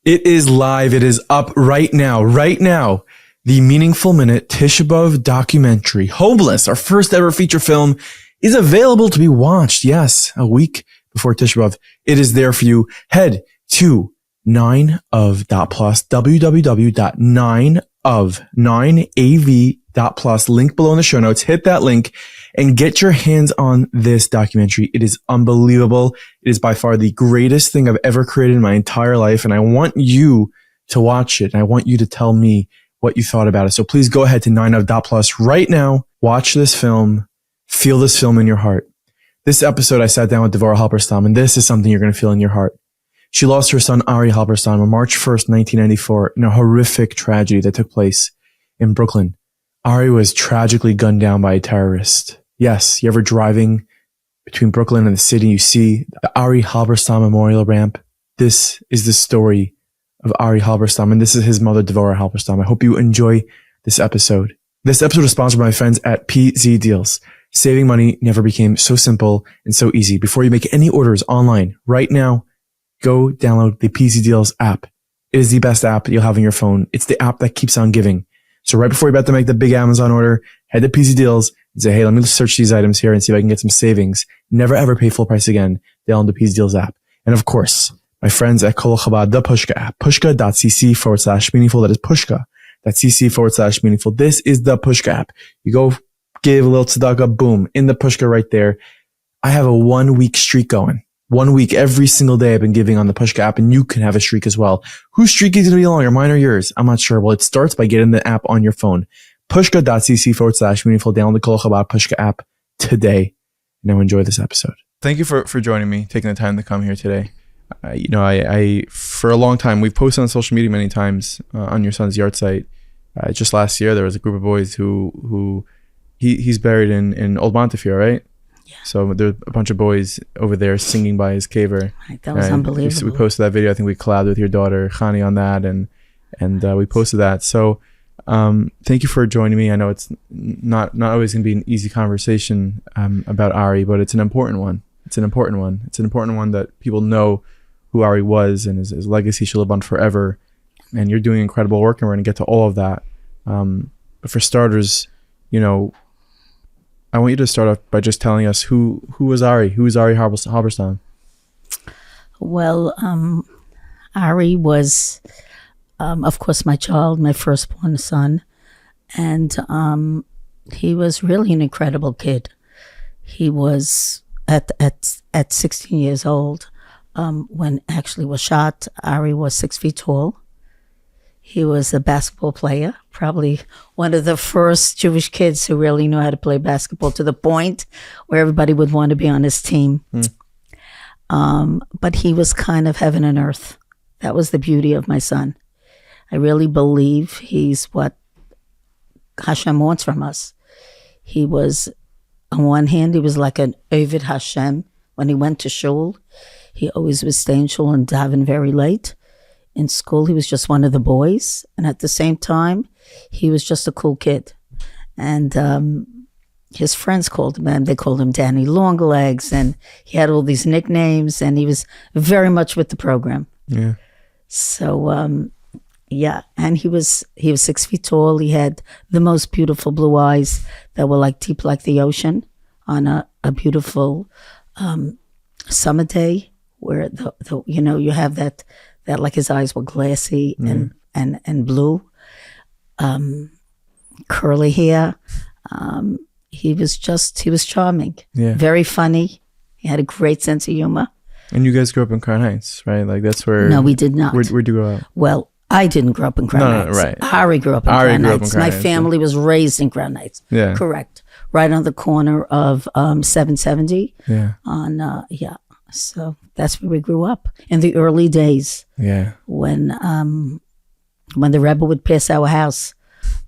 It is live. It is up right now. Right now, the Meaningful Minute Tisha B'Av documentary, Homeless, our first ever feature film, is available to be watched. Yes, a week before Tisha B'Av. It is there for you. Head to 9of.plus, www.9of9av.plus, link below in the show notes. Hit that link and get your hands on this documentary. It is unbelievable. It is by far the greatest thing I've ever created in my entire life. And I want you to watch it. And I want you to tell me what you thought about it. So please go ahead to 9of.plus right now. Watch this film. Feel this film in your heart. This episode, I sat down with Deborah Halberstam, and this is something you're going to feel in your heart. She lost her son, Ari Halberstam, on March 1st, 1994, in a horrific tragedy that took place in Brooklyn. Ari was tragically gunned down by a terrorist. Yes, you ever driving between Brooklyn and the city, you see the Ari Halberstam Memorial Ramp. This is the story of Ari Halberstam, and this is his mother, Deborah Halberstam. I hope you enjoy this episode. This episode is sponsored by my friends at PZ Deals. Saving money never became so simple and so easy. Before you make any orders online right now, go download the PZ Deals app. It is the best app you'll have on your phone. It's the app that keeps on giving. So right before you're about to make the big Amazon order, head to PZ Deals and say, hey, let me search these items here and see if I can get some savings. Never ever pay full price again. Download the PZ Deals app. And of course, my friends at Kol Chabad, the Pushka app, pushka.cc/meaningful. That is pushka.cc/meaningful. This is the Pushka app. You go give a little tzedakah, boom, in the Pushka right there. I have a 1 week streak going. 1 week, every single day I've been giving on the Pushka app, and you can have a streak as well. Whose streak is going to be longer, mine or yours? I'm not sure. Well, it starts by getting the app on your phone. Pushka.cc/meaningful. Download the Kol Chabad Pushka app today. Now enjoy this episode. Thank you for joining me, taking the time to come here today. I for a long time, we've posted on social media many times on your son's yard site. Just last year, there was a group of boys who he's buried in Old Montefiore, right? Yeah. So there's a bunch of boys over there singing by his caver. Right, that was unbelievable. We posted that video. I think we collabed with your daughter Khani on that, and we posted that. So thank you for joining me. I know it's not always going to be an easy conversation about Ari, but it's an important one. It's an important one that people know who Ari was, and his legacy should live on forever. And you're doing incredible work, and we're going to get to all of that. But for starters, I want you to start off by just telling us who was Ari? Who is Ari Halberstam? Well, Ari was, of course, my child, my firstborn son. And he was really an incredible kid. He was, at 16 years old, when actually was shot, Ari was 6 feet tall. He was a basketball player, probably one of the first Jewish kids who really knew how to play basketball, to the point where everybody would want to be on his team. But he was kind of heaven and earth. That was the beauty of my son. I really believe he's what Hashem wants from us. He was, on one hand, he was like an Ovid Hashem. When he went to shul, he always was staying in shul and daven very late. In school, he was just one of the boys. And at the same time, he was just a cool kid. And his friends called him, they called him Danny Longlegs. And he had all these nicknames. And he was very much with the program. Yeah. So, yeah. And he was 6 feet tall. He had the most beautiful blue eyes that were like deep like the ocean on a beautiful summer day where, you have that like his eyes were glassy and blue, curly hair. He was charming, very funny. He had a great sense of humor. And you guys grew up in Crown Heights, right? Like that's where. No, we did not. Where'd you grow up? Well, I didn't grow up in Crown Heights. Right. Ari grew up in Crown Heights. My family was raised in Crown Heights. Yeah. Correct. Right on the corner of 770. Yeah. So that's where we grew up in the early days. Yeah. When the Rebbe would pass our house,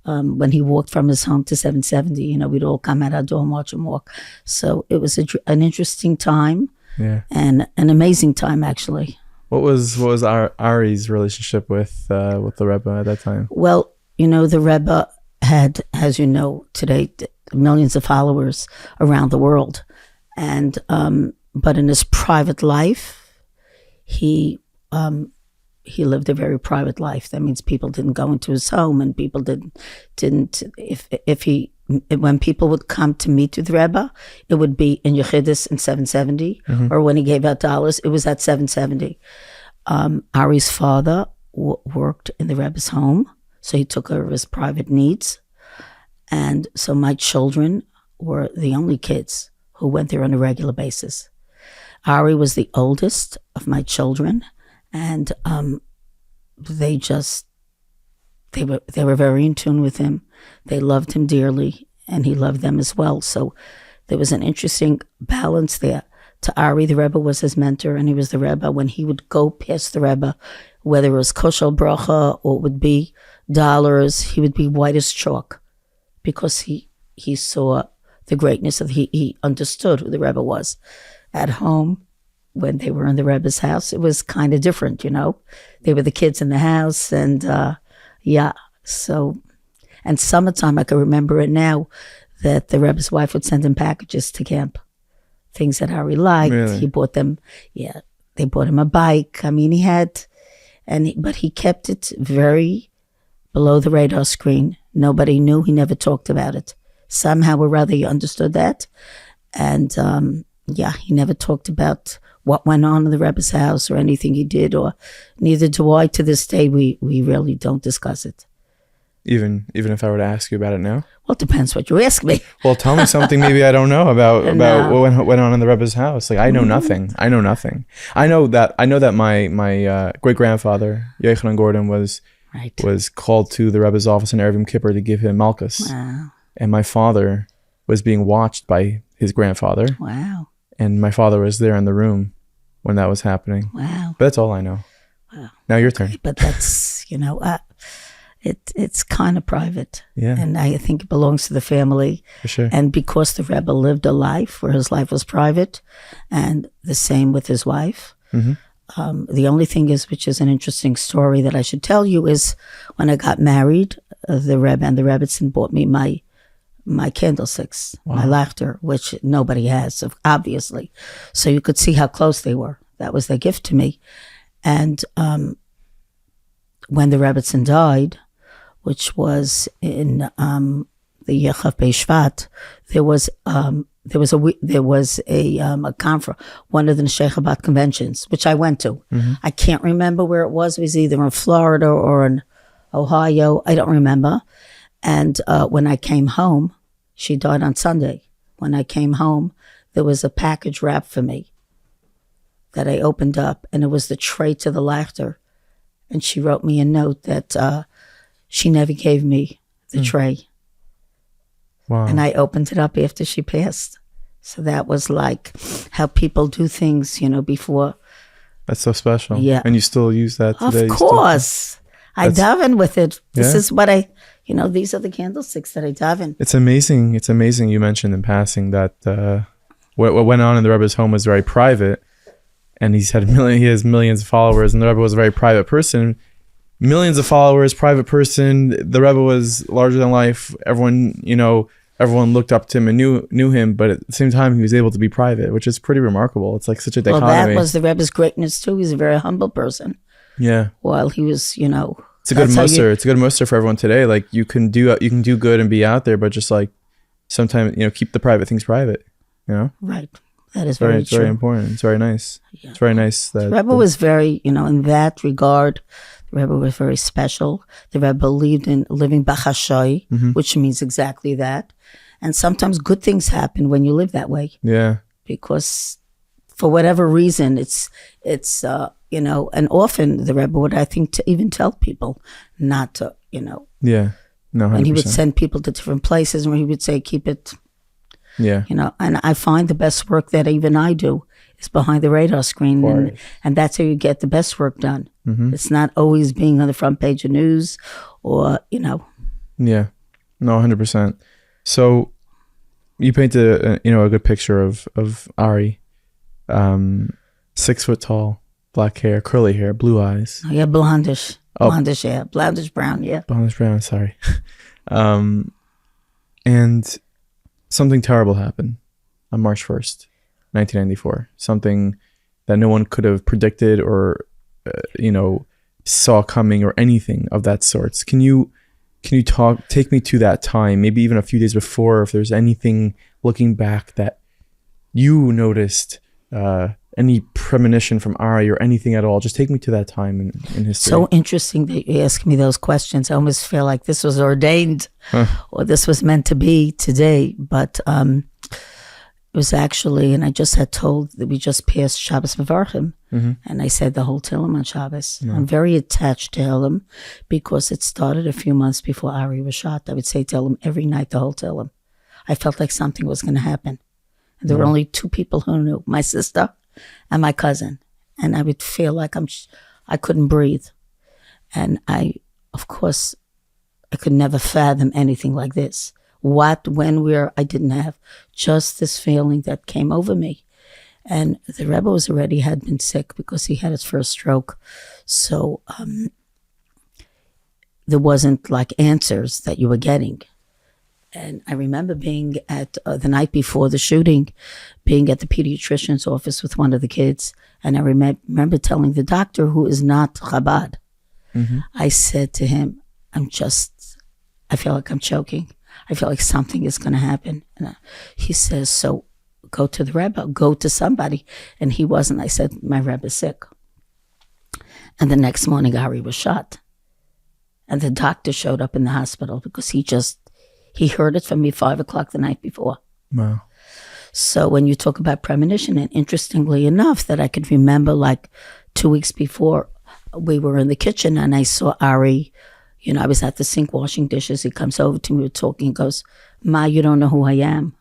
when he walked from his home to 770, we'd all come at our door and watch him walk. So it was an interesting time. Yeah. And an amazing time, actually. What was Ari's relationship with the Rebbe at that time? Well, the Rebbe had, as you know, today millions of followers around the world, and but in his private life, he he lived a very private life. That means people didn't go into his home, and people didn't when people would come to meet with the Rebbe, it would be in Yechidus in 770, or when he gave out dollars, it was at 770. Ari's father worked in the Rebbe's home, so he took care of his private needs. And so my children were the only kids who went there on a regular basis. Ari was the oldest of my children, and they were very in tune with him. They loved him dearly, and he loved them as well. So there was an interesting balance there. To Ari, the Rebbe was his mentor, and he was the Rebbe. When he would go past the Rebbe, whether it was kosher bracha or it would be dollars, he would be white as chalk, because he saw the greatness of, he understood who the Rebbe was. At home, when they were in the Rebbe's house, it was kind of different, They were the kids in the house, and so, and summertime, I can remember it now, that the Rebbe's wife would send him packages to camp. Things that Ari liked. Really? He bought them, they bought him a bike. I mean, but he kept it very below the radar screen. Nobody knew. He never talked about it. Somehow or other, he understood that. And he never talked about what went on in the Rebbe's house or anything he did, or neither do I. To this day, we really don't discuss it. Even if I were to ask you about it now? Well, it depends what you ask me. Well, tell me something maybe I don't know about what went on in the Rebbe's house. Like, I know nothing. I know nothing. I know that my great grandfather Yochanan Gordon was called to the Rebbe's office in Erev Yom Kippur to give him malchus. Wow. And my father was being watched by his grandfather. Wow. And my father was there in the room when that was happening. Wow. But that's all I know. Wow. Now your turn. But that's it's kind of private. Yeah. And I think it belongs to the family. For sure. And because the Rebbe lived a life where his life was private, and the same with his wife. Mm-hmm. The only thing is, which is an interesting story that I should tell you, is when I got married, the Rebbe and the Rebbitzin bought me my candlesticks, my laughter, which nobody has, obviously. So you could see how close they were. That was their gift to me. And when the Rebbitzin died, which was in the Yechav Beishvat, there was a conference, one of the Neshei Chabad conventions, which I went to. Mm-hmm. I can't remember where it was. It was either in Florida or in Ohio. I don't remember. And when I came home, she died on Sunday. When I came home, there was a package wrapped for me that I opened up, and it was the tray to the laughter. And she wrote me a note that she never gave me the tray. Wow. And I opened it up after she passed. So that was like how people do things, before. That's so special. Yeah. And you still use that today? Of course. I daven with it. This is what these are the candlesticks that I daven. It's amazing. It's amazing you mentioned in passing that what went on in the Rebbe's home was very private. And he has millions of followers, and the Rebbe was a very private person. Millions of followers, private person. The Rebbe was larger than life. Everyone looked up to him and knew him, but at the same time, he was able to be private, which is pretty remarkable. It's like such a dichotomy. Well, that was the Rebbe's greatness too. He's a very humble person. Yeah. While he was, it's a good muster. It's a good muster for everyone today. Like you can do good and be out there, but just like sometimes keep the private things private. Right. That is very true. It's very important. It's very nice. Yeah. It's very nice that the Rebbe was very, in that regard, the Rebbe was very special. The Rebbe believed in living b'chashay, which means exactly that. And sometimes good things happen when you live that way. Yeah. Because for whatever reason, it's and often the Rebbe would, I think, to even tell people not to, Yeah. No, 100%. And he would send people to different places, and he would say, keep it. Yeah. And I find the best work that even I do is behind the radar screen. And that's how you get the best work done. Mm-hmm. It's not always being on the front page of news or. Yeah. No, 100%. So you painted a good picture of Ari. 6 foot tall, black hair, curly hair, blue eyes. Yeah, blondish. Blondish hair. Blondish brown, yeah. Blondish brown, sorry. And something terrible happened on March 1st, 1994. Something that no one could have predicted or, saw coming or anything of that sorts. Can you take me to that time, maybe even a few days before, if there's anything looking back that you noticed, any premonition from Ari or anything at all? Just take me to that time in history. So interesting that you ask me those questions. I almost feel like this was ordained or this was meant to be today. But it was actually, and I just had told that we just passed Shabbos Mevarchim, and I said the whole Tehillim on Shabbos. I'm very attached to Tehillim because it started a few months before Ari was shot. I would say Tehillim every night, the whole Tehillim. I felt like something was going to happen. And there were only two people who knew, my sister and my cousin. And I would feel like I couldn't breathe. And of course, I could never fathom anything like this. What, when, where, I didn't have. Just this feeling that came over me. And the Rebbe had been sick because he had his first stroke. So there wasn't like answers that you were getting. And I remember being at the night before the shooting, being at the pediatrician's office with one of the kids. And I remember telling the doctor, who is not Chabad, I said to him, I feel like I'm choking. I feel like something is going to happen. And he says, so go to the Rebbe, go to somebody. And he wasn't. I said, my Rebbe's sick. And the next morning, Ari was shot. And the doctor showed up in the hospital because he heard it from me 5 o'clock the night before. Wow. So when you talk about premonition, and interestingly enough, that I could remember like 2 weeks before, we were in the kitchen and I saw Ari, I was at the sink washing dishes. He comes over to me, we're talking, he goes, Ma, you don't know who I am.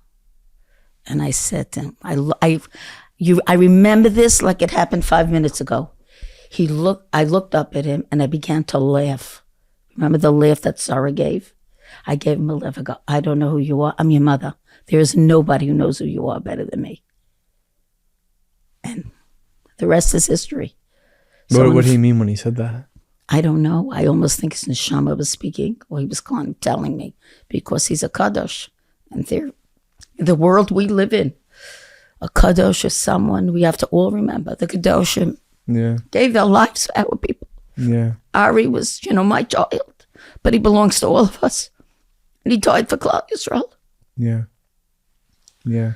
And I said to him, I remember this like it happened 5 minutes ago. I looked up at him and I began to laugh. Remember the laugh that Sarah gave? I gave him a laugh. I go, I don't know who you are. I'm your mother. There is nobody who knows who you are better than me. And the rest is history. What did he mean when he said that? I don't know. I almost think his neshama was speaking, or he was telling me, because he's a kadosh. And the world we live in, a kadosh is someone we have to all remember. The kadoshim gave their lives for our people. Yeah. Ari was, my child, but he belongs to all of us. And he died for Klal Yisrael. Yeah. Yeah.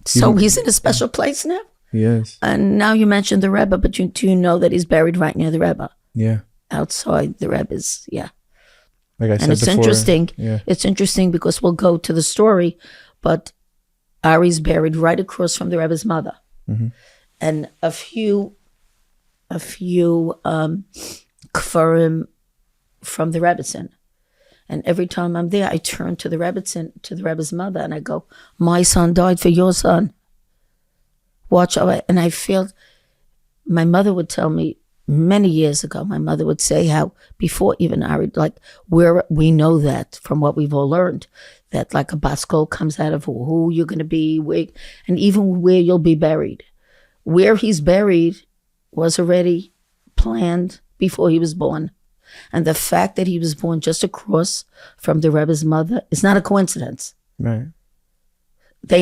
So he's in a special place now. He is. And now you mentioned the Rebbe, but do you know that he's buried right near the Rebbe? Yeah. Outside the Rebbe's, yeah. Like I said and it's before, interesting. Yeah. It's interesting because we'll go to the story, but Ari's buried right across from the Rebbe's mother. And a few kfarim from the Rebbetzin. And every time I'm there, I turn to the Rebbetzin, to the Rebbe's mother, and I go, my son died for your son. Watch out. And I feel, my mother would tell me many years ago, my mother would say how before even Ari, like where we know that from what we've all learned, that like a baskol comes out of who you're going to be, where, and even where you'll be buried. Where he's buried was already planned before he was born. And the fact that he was born just across from the Rebbe's mother is not a coincidence. Right. They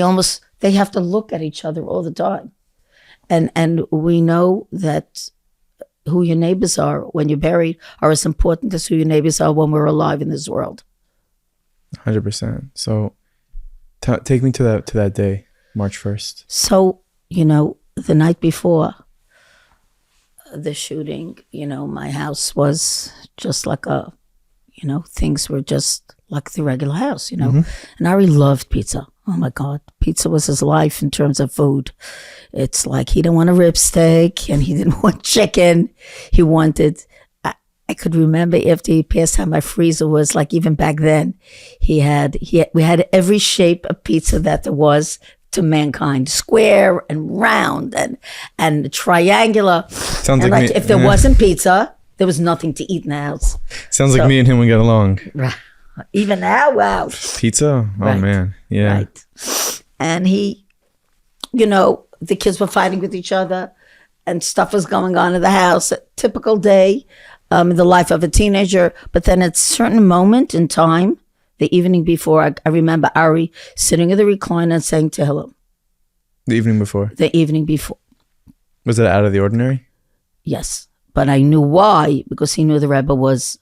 have to look at each other all the time. And we know that who your neighbors are when you're buried are as important as who your neighbors are when we're alive in this world. 100%. So take me to that day, March 1st. So, the night before the shooting, my house was just like things were just like the regular house, And Ari loved pizza. Oh my God, pizza was his life in terms of food. It's like he didn't want a rib steak and he didn't want chicken. He wanted, I could remember after he passed how my freezer was like, even back then, we had every shape of pizza that there was to mankind, square and round and triangular. Sounds and like me, if there wasn't pizza, there was nothing to eat in the house. Sounds like me and him would get along. Even now, wow. Pizza? Oh, right. Man. Yeah. Right. And he, the kids were fighting with each other and stuff was going on in the house. A typical day in the life of a teenager. But then at a certain moment in time, the evening before, I remember Ari sitting in the recliner and saying Tehillim. The evening before? The evening before. Was it out of the ordinary? Yes. but I knew why, because he knew the Rebbe was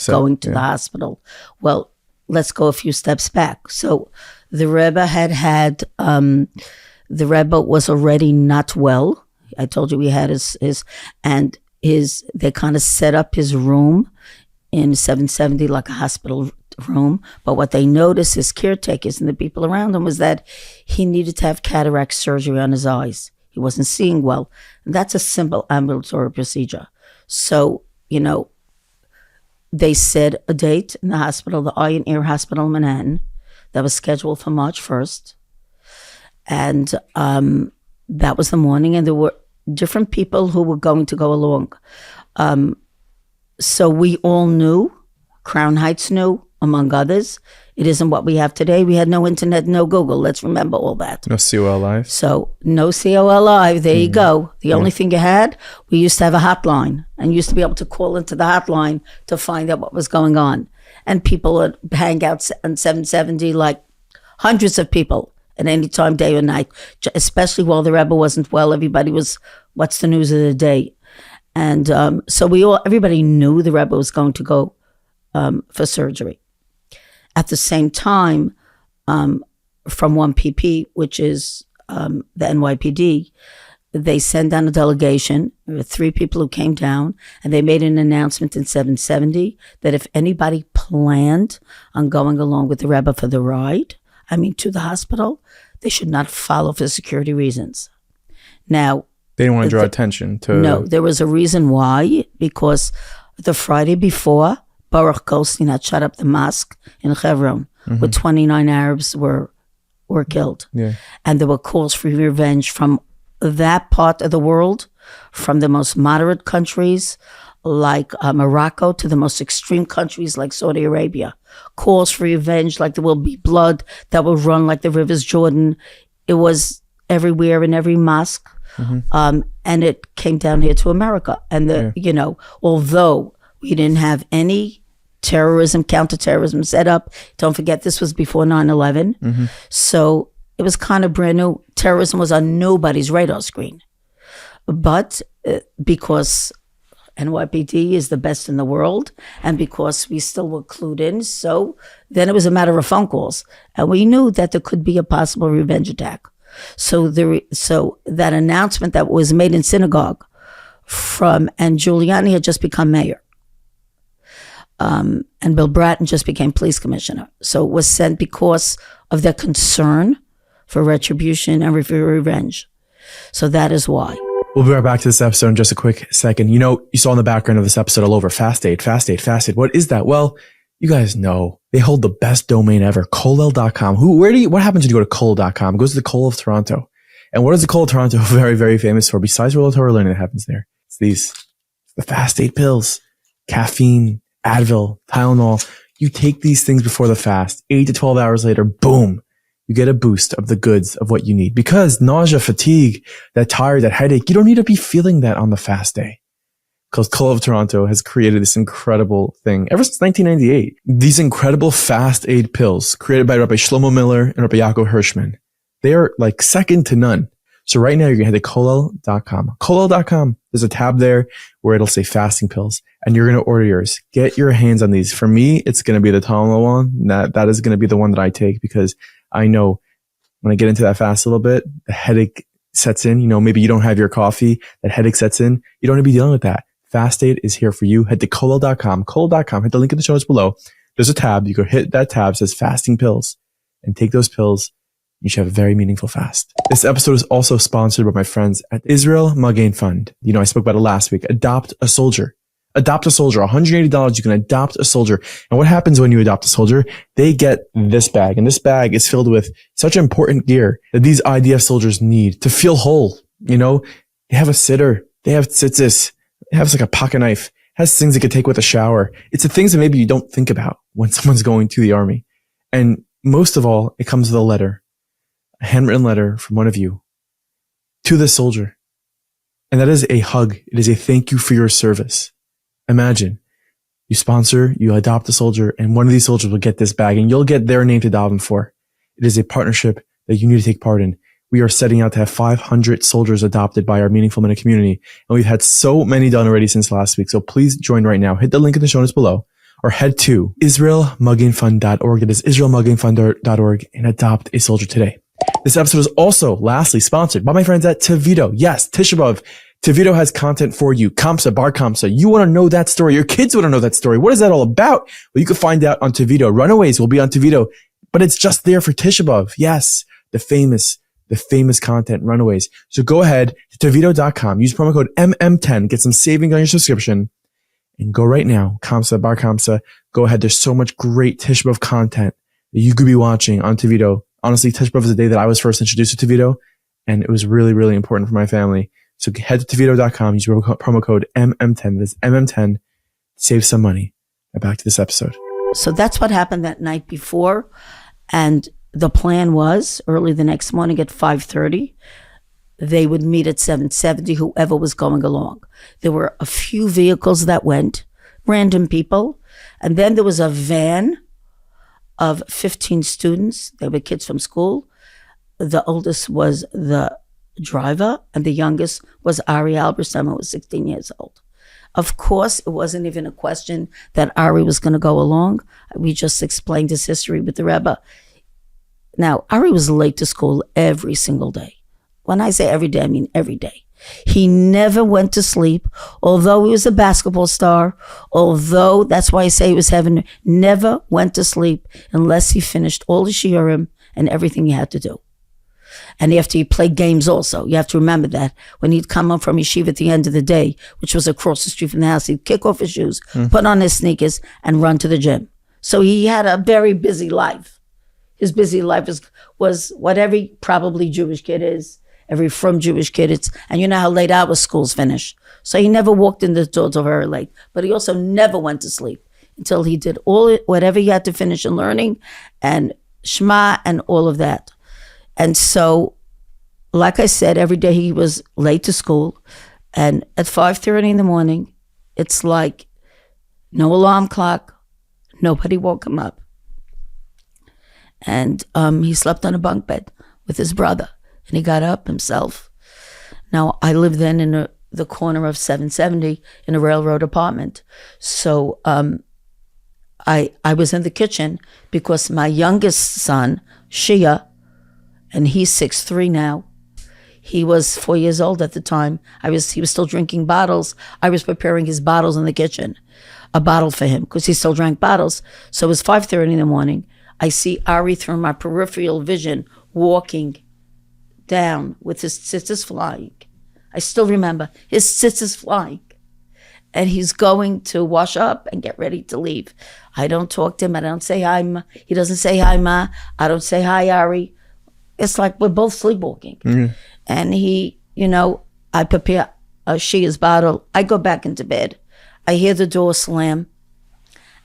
going to yeah. the hospital. Well, let's go a few steps back. So the Rebbe the Rebbe was already not well. I told you he had they kind of set up his room in 770 like a hospital room. But what they noticed, his caretakers and the people around him, was that he needed to have cataract surgery on his eyes. He wasn't seeing well. And that's a simple ambulatory procedure. So, they set a date in the hospital, the Eye and Ear Hospital in Manhattan, that was scheduled for March 1st. And that was the morning, and there were different people who were going to go along. So we all knew, Crown Heights knew, among others. It isn't what we have today. We had no internet, no Google. Let's remember all that. No COL Live. So no COL Live. There you go. The only thing you had, we used to have a hotline and used to be able to call into the hotline to find out what was going on. And people would hang out on 770, like hundreds of people at any time, day or night, especially while the Rebbe wasn't well. Everybody was, what's the news of the day? And so everybody knew the Rebbe was going to go for surgery. At the same time, from 1PP, which is the NYPD, they sent down a delegation. There were 3 people who came down, and they made an announcement in 770 that if anybody planned on going along with the Rebbe for the ride, to the hospital, they should not follow for security reasons. Now, they didn't want to draw attention to... No, there was a reason why, because the Friday before, Baruch Goldstein had shut up the mosque in Hebron, where 29 Arabs were killed. Yeah. And there were calls for revenge from that part of the world, from the most moderate countries like Morocco to the most extreme countries like Saudi Arabia. Calls for revenge, like there will be blood that will run like the rivers Jordan. It was everywhere in every mosque. And it came down here to America. And although we didn't have any counterterrorism set up, don't forget this was before 9/11. So it was kind of brand new. Terrorism was on nobody's radar screen. But because NYPD is the best in the world, and because we still were clued in, so then it was a matter of phone calls. And we knew that there could be a possible revenge attack. So that announcement that was made in synagogue and Giuliani had just become mayor. And Bill Bratton just became police commissioner. So it was sent because of their concern for retribution and for revenge. So that is why. We'll be right back to this episode in just a quick second. You saw in the background of this episode all over Fast Aid. What is that? Well, you guys know they hold the best domain ever, Kollel.com. What happens when you go to Kollel.com? It goes to the Kollel of Toronto. And what is the Kollel of Toronto very, very famous for? Besides all the Torah learning that happens there, it's the Fast Aid pills, caffeine, Advil, Tylenol. You take these things before the fast, 8 to 12 hours later, boom, you get a boost of the goods of what you need. Because nausea, fatigue, that tired, that headache, you don't need to be feeling that on the fast day. Because Kollel of Toronto has created this incredible thing ever since 1998. These incredible fast aid pills created by Rabbi Shlomo Miller and Rabbi Yaakov Hirschman. They are like second to none. So right now you're going to head to Kollel.com. Kollel.com. There's a tab there where it'll say fasting pills, and you're going to order yours. Get your hands on these. For me, it's going to be the Tylenol one. That is going to be the one that I take, because I know when I get into that fast a little bit, the headache sets in. Maybe you don't have your coffee. That headache sets in. You don't need to be dealing with that. Fast Aid is here for you. Head to Kollel.com. Kollel.com. Hit the link in the show notes below. There's a tab. You go hit that tab. It says fasting pills, and take those pills. You should have a very meaningful fast. This episode is also sponsored by my friends at Israel Magain Fund. I spoke about it last week. Adopt a soldier. Adopt a soldier. $180. You can adopt a soldier. And what happens when you adopt a soldier? They get this bag. And this bag is filled with such important gear that these IDF soldiers need to feel whole. They have a sitter. They have tzitzis. It has like a pocket knife. It has things they could take with a shower. It's the things that maybe you don't think about when someone's going to the army. And most of all, it comes with a letter. A handwritten letter from one of you to the soldier. And that is a hug. It is a thank you for your service. Imagine you adopt a soldier, and one of these soldiers will get this bag, and you'll get their name to daven for. It is a partnership that you need to take part in. we are setting out to have 500 soldiers adopted by our Meaningful Minute community. And we've had so many done already since last week. So please join right now. Hit the link in the show notes below or head to israelmuggingfund.org. That is israelmuggingfund.org and adopt a soldier today. This episode is also lastly sponsored by my friends at Tevito. Yes, Tisha B'Av. Tevito has content for you. Kamsa, Bar Kamsa. You want to know that story. Your kids want to know that story. What is that all about? Well, you can find out on Tevito. Runaways will be on Tevito, but it's just there for Tisha B'Av. Yes, the famous content, Runaways. So go ahead to Tevito.com, use promo code MM10, get some savings on your subscription, and go right now. Kamsa, Bar Kamsa. Go ahead. There's so much great Tisha B'Av content that you could be watching on Tevito. Honestly, Tisha B'Av is the day that I was first introduced to Tevito, and it was really, really important for my family. So head to Tevito.com, use promo code MM10. That's MM10. Save some money. Now back to this episode. So that's what happened that night before. And the plan was early the next morning at 5:30, they would meet at 7:70, whoever was going along. There were a few vehicles that went, random people. And then there was a van of 15 students. They were kids from school. The oldest was the driver, and the youngest was Ari Halberstam, who was 16 years old. Of course, it wasn't even a question that Ari was going to go along. We just explained his history with the Rebbe. Now, Ari was late to school every single day. When I say every day, I mean every day. He never went to sleep, although he was a basketball star, although that's why I say he was heaven, never went to sleep unless he finished all the shiurim and everything he had to do. And after he played games also, you have to remember that when he'd come up from yeshiva at the end of the day, which was across the street from the house, he'd kick off his shoes, put on his sneakers, and run to the gym. So he had a very busy life. His busy life was what every probably Jewish kid is, every from Jewish kid. And you know how late our schools finish. So he never walked in the door till very late, but he also never went to sleep until he did whatever he had to finish in learning and Shema and all of that. And so, like I said, every day he was late to school. And at 5:30 in the morning, it's like no alarm clock. Nobody woke him up. And he slept on a bunk bed with his brother. And he got up himself. Now, I lived then in the corner of 770 in a railroad apartment. So I was in the kitchen because my youngest son, Shia, and he's 6'3" now. He was 4 years old at the time. He was still drinking bottles. I was preparing his bottles in the kitchen, a bottle for him, because he still drank bottles. So it was 5:30 in the morning. I see Ari through my peripheral vision walking down with his tzitzis flying. I still remember his tzitzis flying. And he's going to wash up and get ready to leave. I don't talk to him. I don't say hi, Ma. He doesn't say hi, Ma. I don't say hi, Ari. It's like we're both sleepwalking. Mm-hmm. And he, I prepare Shia's bottle. I go back into bed. I hear the door slam.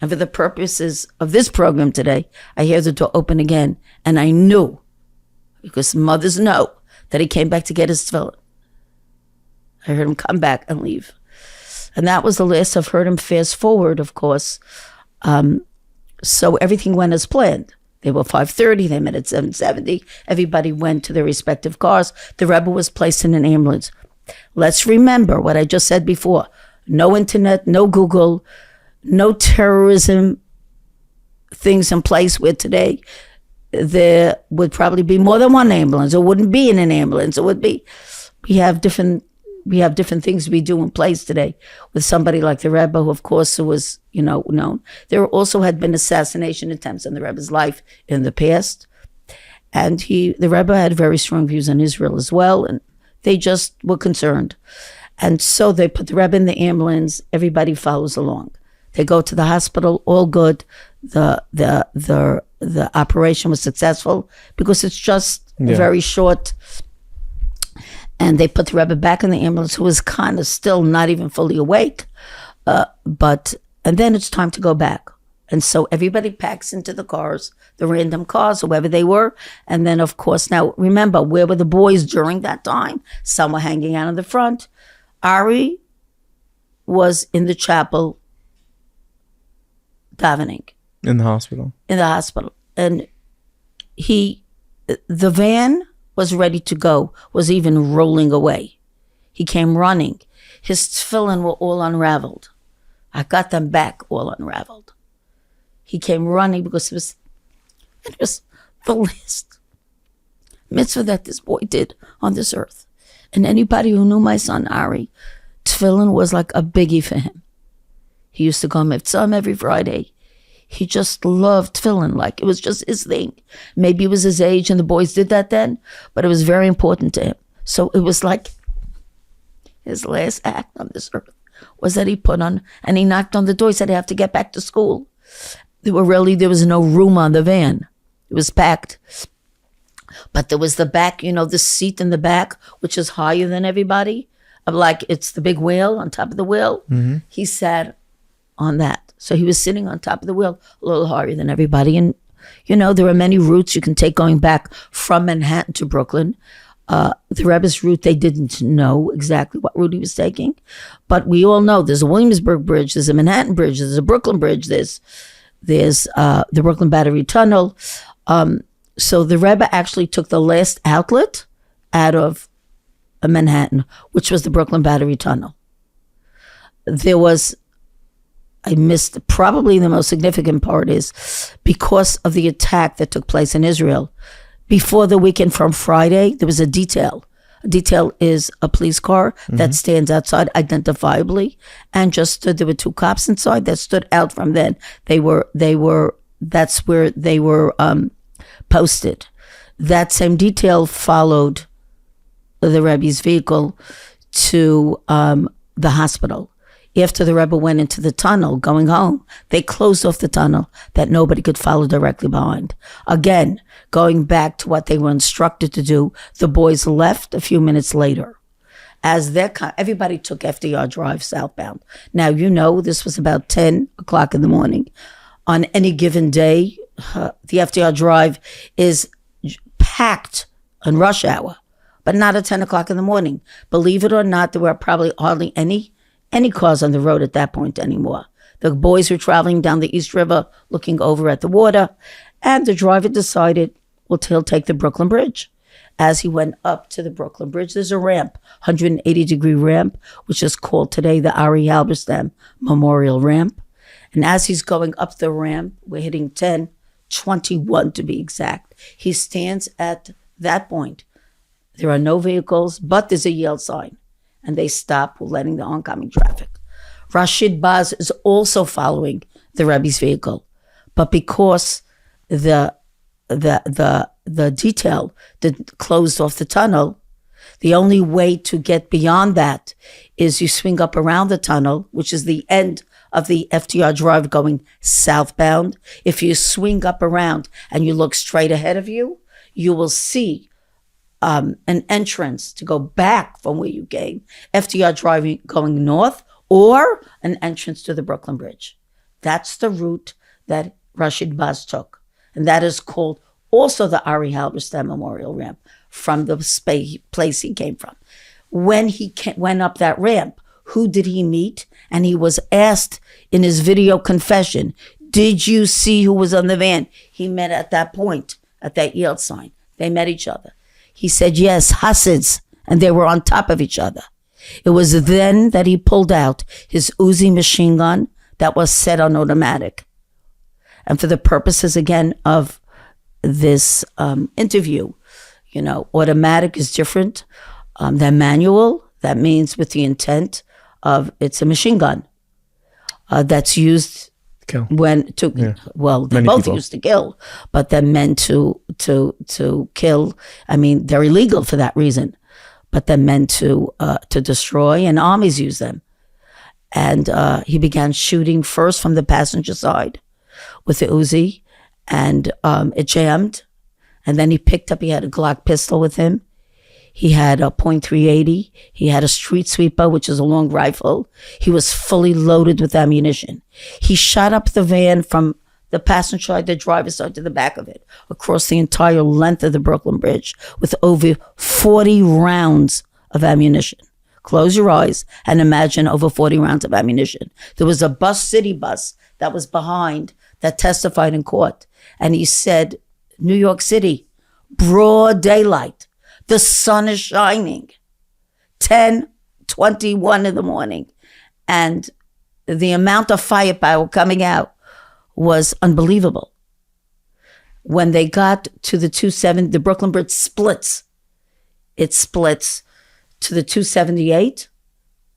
And for the purposes of this program today, I hear the door open again. And I knew, because mothers know, that he came back to get his tefillin. I heard him come back and leave. And that was the last I've heard him. Fast forward, of course. So everything went as planned. They were 5:30. They met at 7:70. Everybody went to their respective cars. The Rebbe was placed in an ambulance. Let's remember what I just said before. No internet, no Google, no terrorism things in place where today there would probably be more than one ambulance. It wouldn't be in an ambulance. It would be, we have different things we do in place today with somebody like the Rebbe, who of course was, known. There also had been assassination attempts on the Rebbe's life in the past. And the Rebbe had very strong views on Israel as well. And they just were concerned. And so they put the Rebbe in the ambulance. Everybody follows along. They go to the hospital, all good. The operation was successful because it's just very short. And they put the Rebbe back in the ambulance, who was kind of still not even fully awake. And then it's time to go back. And so everybody packs into the cars, the random cars, whoever they were. And then, of course, now remember, where were the boys during that time? Some were hanging out in the front. Ari was in the chapel davening. In the hospital. And the van was ready to go, was even rolling away. He came running. His tefillin were all unraveled. I got them back all unraveled. He came running because it was the last mitzvah that this boy did on this earth. And anybody who knew my son Ari, tefillin was like a biggie for him. He used to go mitzvah every Friday. He just loved tefillin, like it was just his thing. Maybe it was his age and the boys did that then, but it was very important to him. So it was like his last act on this earth was that he put on, and he knocked on the door. He said, I have to get back to school. There was no room on the van. It was packed. But there was the back, the seat in the back, which is higher than everybody. Like it's the big wheel on top of the wheel. Mm-hmm. He sat on that. So he was sitting on top of the wheel a little higher than everybody. And, there are many routes you can take going back from Manhattan to Brooklyn. The Rebbe's route, they didn't know exactly what route he was taking. But we all know there's a Williamsburg Bridge, there's a Manhattan Bridge, there's a Brooklyn Bridge, there's the Brooklyn Battery Tunnel. So the Rebbe actually took the last outlet out of Manhattan, which was the Brooklyn Battery Tunnel. I missed probably the most significant part is because of the attack that took place in Israel. Before the weekend from Friday, there was a detail. A detail is a police car that stands outside identifiably, and there were two cops inside that stood out from then. That's where they were posted. That same detail followed the Rebbe's vehicle to the hospital. After the Rebbe went into the tunnel going home, they closed off the tunnel that nobody could follow directly behind. Again, going back to what they were instructed to do, the boys left a few minutes later. Everybody took FDR Drive southbound. Now, this was about 10 o'clock in the morning. On any given day, the FDR Drive is packed on rush hour, but not at 10 o'clock in the morning. Believe it or not, there were probably hardly any cars on the road at that point anymore. The boys were traveling down the East River looking over at the water, and the driver decided, he'll take the Brooklyn Bridge. As he went up to the Brooklyn Bridge, there's a ramp, 180-degree ramp, which is called today the Ari Halberstam Memorial Ramp. And as he's going up the ramp, we're hitting 10:21 to be exact. He stands at that point. There are no vehicles, but there's a yield sign. And they stop letting the oncoming traffic. Rashid Baz is also following the Rebbe's vehicle, but because the detail that closed off the tunnel, the only way to get beyond that is you swing up around the tunnel, which is the end of the FDR Drive going southbound. If you swing up around and you look straight ahead of you, you will see an entrance to go back from where you came, FDR Drive going north, or an entrance to the Brooklyn Bridge. That's the route that Rashid Baz took. And that is called also the Ari Halberstam Memorial Ramp from the place he came from. When he went up that ramp, who did he meet? And he was asked in his video confession, did you see who was on the van? He met at that point, at that yield sign. They met each other. He said, yes, Hasids, and they were on top of each other. It was then that he pulled out his Uzi machine gun that was set on automatic. And for the purposes, again, of this interview, automatic is different than manual. That means with the intent of it's a machine gun that's used kill. They both people used to kill, but they're meant to kill. I mean, they're illegal for that reason, but they're meant to destroy, and armies use them. And he began shooting first from the passenger side with the Uzi, and it jammed. And then he had a Glock pistol with him. He had a .380. He had a street sweeper, which is a long rifle. He was fully loaded with ammunition. He shot up the van from the passenger side, the driver's side, to the back of it, across the entire length of the Brooklyn Bridge, with over 40 rounds of ammunition. Close your eyes and imagine over 40 rounds of ammunition. There was a city bus that was behind that testified in court. And he said, New York City, broad daylight. The sun is shining. 10:21 in the morning. And the amount of firepower coming out was unbelievable. When they got to the 270, the Brooklyn Bridge splits. It splits to the 278,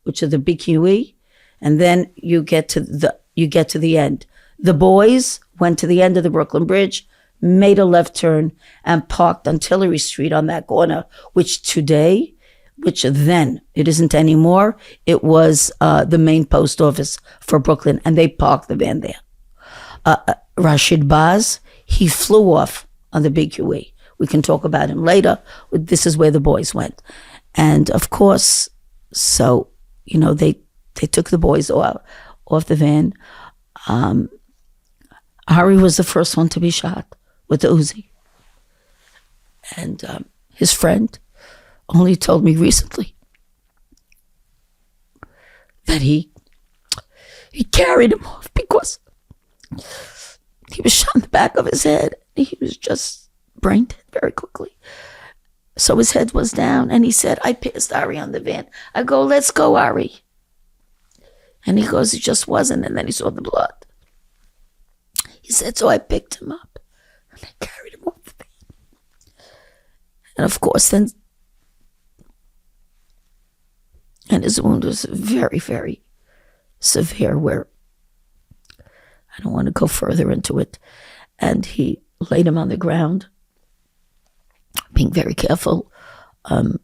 which is the BQE, and then you get to the end. The boys went to the end of the Brooklyn Bridge, made a left turn, and parked on Tillery Street on that corner, which then, it isn't anymore. It was the main post office for Brooklyn, and they parked the van there. Rashid Baz, he flew off on the BQE. We can talk about him later. This is where the boys went. And of course, so, they took the boys off the van. Ari was the first one to be shot with the Uzi. And his friend only told me recently that he carried him off because he was shot in the back of his head. He was just brain dead very quickly. So his head was down, and he said, I passed Ari on the van. I go, let's go, Ari. And he goes, it just wasn't. And then he saw the blood. He said, so I picked him up and I carried him off the van. And of course, then, and his wound was very, very severe, where I don't want to go further into it. And he laid him on the ground, being very careful. And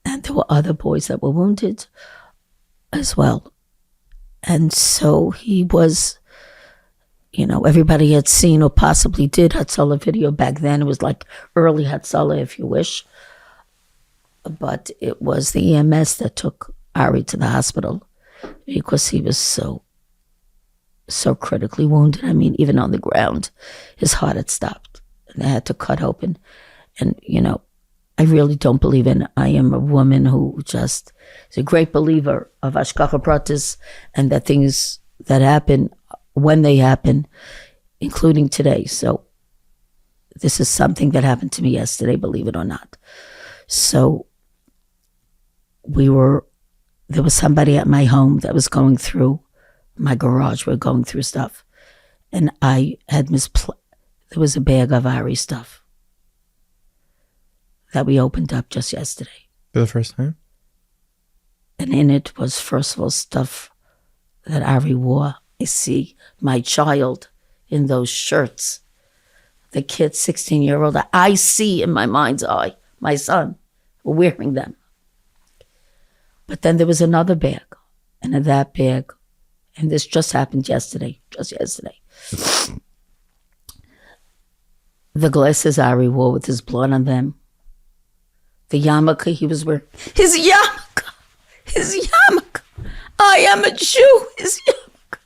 there were other boys that were wounded as well. And so he was, everybody had seen or possibly did Hatzalah video back then. It was like early Hatzalah, if you wish. But it was the EMS that took Ari to the hospital because he was so critically wounded. I mean, even on the ground, his heart had stopped. And they had to cut open. And, I really don't believe in, I am a woman who just is a great believer of Hashgacha Pratis, and that things that happen when they happen, including today. So this is something that happened to me yesterday, believe it or not. So there was somebody at my home that was going through my garage. We're going through stuff. And I had there was a bag of Ari stuff that we opened up just yesterday. For the first time? And in it was, first of all, stuff that Ari wore. I see my child in those shirts. The kid, 16-year-old, I see in my mind's eye, my son, wearing them. But then there was another bag. And in that bag, and this just happened just yesterday. The glasses Ari wore with his blood on them. The yarmulke he was wearing. His yarmulke. I am a Jew. His yarmulke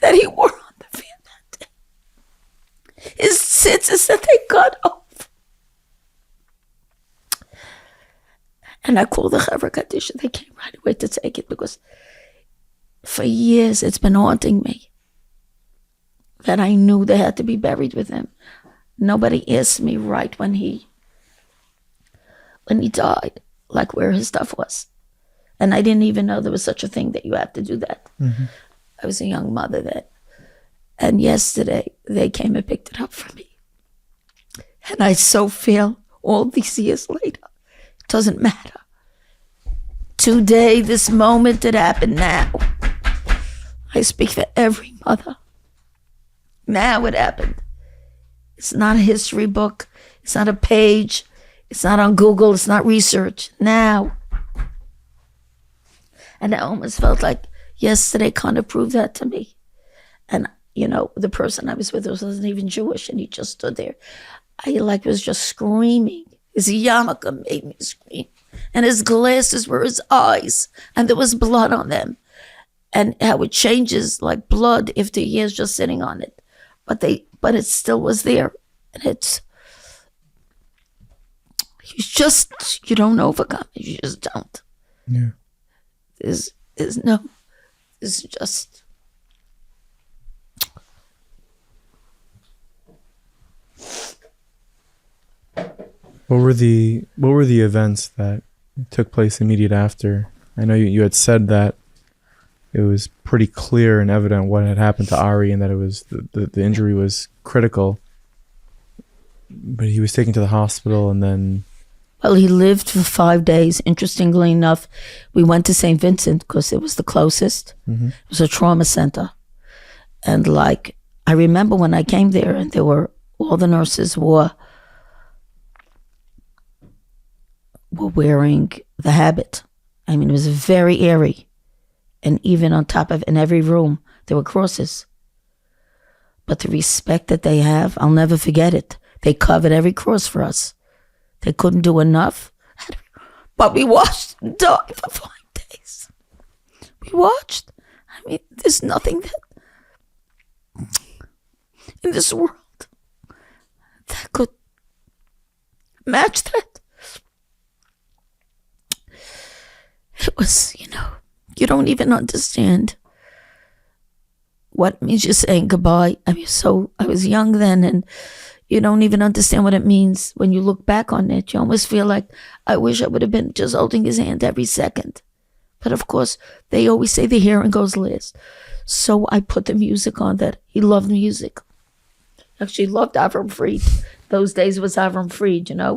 that he wore on the van that day. His tzitzis that they cut off. And I called the Chevra Kadisha. They came right away to take it because for years it's been haunting me that I knew they had to be buried with him. Nobody asked me right when he died, like where his stuff was. And I didn't even know there was such a thing that you have to do that. Mm-hmm. I was a young mother then. And yesterday, they came and picked it up for me. And I so feel all these years later, it doesn't matter. Today, this moment that happened now, I speak for every mother. Now it happened. It's not a history book. It's not a page. It's not on Google. It's not research. Now. And I almost felt like yesterday kind of proved that to me. And, the person I was with wasn't even Jewish, and he just stood there. I was just screaming. His yarmulke made me scream. And his glasses were his eyes. And there was blood on them. And how it changes like blood if the year's just sitting on it. But it still was there. And you don't overcome it. You just don't. Yeah. This is just. What were the events that took place immediate after? I know you had said that it was pretty clear and evident what had happened to Ari and that it was the injury was critical. But he was taken to the hospital and then... Well, he lived for 5 days. Interestingly enough, we went to St. Vincent because it was the closest. Mm-hmm. It was a trauma center. And like, I remember when I came there and there were, all the nurses were wearing the habit. I mean, it was very airy. And even on top of, in every room, there were crosses. But the respect that they have, I'll never forget it. They covered every cross for us. They couldn't do enough. But we watched them die for 5 days. We watched. I mean, there's nothing that in this world that could match that. It was, you don't even understand what it means just saying goodbye. I mean, I was young then, and you don't even understand what it means when you look back on it. You almost feel like, I wish I would have been just holding his hand every second. But of course, they always say the hearing goes last. So I put the music on that. He loved music. Actually loved Avram Fried. Those days was Avram Fried, Yeah,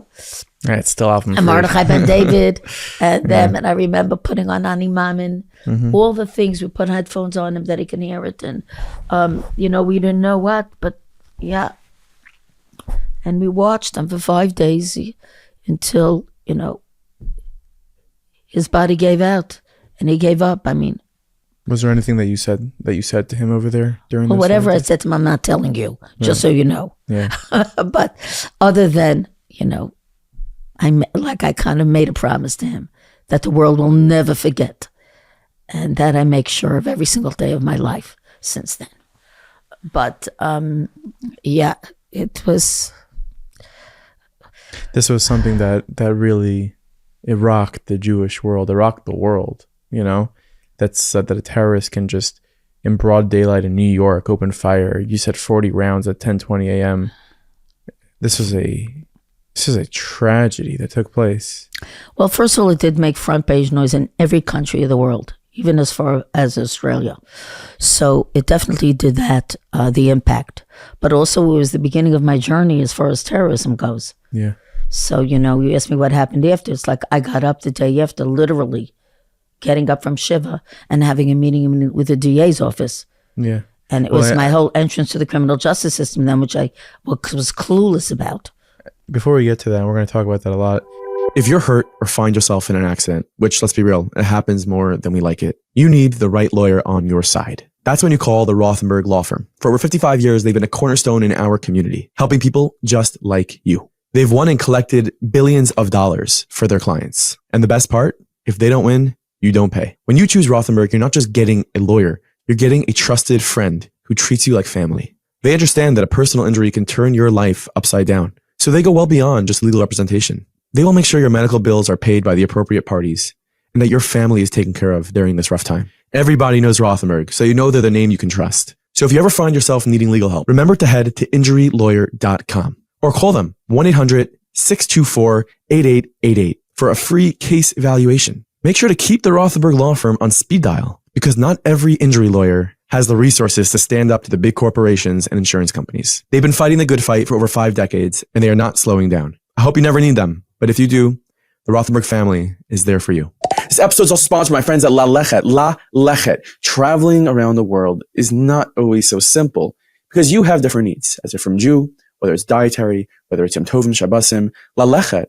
it's still Avram Fried. And Mordechai Ben David and them. And I remember putting on Ani Mamin. Mm-hmm. All the things, we put headphones on him that he can hear it. And, we didn't know what, but yeah. And we watched him for 5 days until, his body gave out and he gave up. I mean, was there anything that you said to him over there during this? Whatever I said to him, I'm not telling you, just so you know. Yeah. But other than, I kind of made a promise to him that the world will never forget. And that I make sure of every single day of my life since then. But, yeah, it was... This was something that really, it rocked the Jewish world. It rocked the world, that a terrorist can just, in broad daylight in New York, open fire. You said 40 rounds at 10:20 a.m. This is a tragedy that took place. Well, first of all, it did make front page noise in every country of the world, even as far as Australia. So it definitely did that, the impact. But also it was the beginning of my journey as far as terrorism goes. Yeah. So, you asked me what happened after. It's like I got up the day after, literally getting up from Shiva and having a meeting with the DA's office. Yeah. And it was my whole entrance to the criminal justice system then, which I was clueless about. Before we get to that, we're going to talk about that a lot. If you're hurt or find yourself in an accident, which, let's be real, it happens more than we like it, you need the right lawyer on your side. That's when you call the Rothenberg Law Firm. For over 55 years, they've been a cornerstone in our community, helping people just like you. They've won and collected billions of dollars for their clients. And the best part, if they don't win, you don't pay. When you choose Rothenberg, you're not just getting a lawyer, you're getting a trusted friend who treats you like family. They understand that a personal injury can turn your life upside down. So they go well beyond just legal representation. They will make sure your medical bills are paid by the appropriate parties and that your family is taken care of during this rough time. Everybody knows Rothenberg, so you know they're the name you can trust. So if you ever find yourself needing legal help, remember to head to injurylawyer.com or call them 1-800-624-8888 for a free case evaluation. Make sure to keep the Rothenberg Law Firm on speed dial because not every injury lawyer has the resources to stand up to the big corporations and insurance companies. They've been fighting the good fight for over 5 decades and they are not slowing down. I hope you never need them, but if you do, the Rothenberg family is there for you. This episode is also sponsored by my friends at La Lechet. La Lechet. Traveling around the world is not always so simple because you have different needs. As a from Jew, whether it's dietary, whether it's Yom Tovim, Shabbosim, La Lechet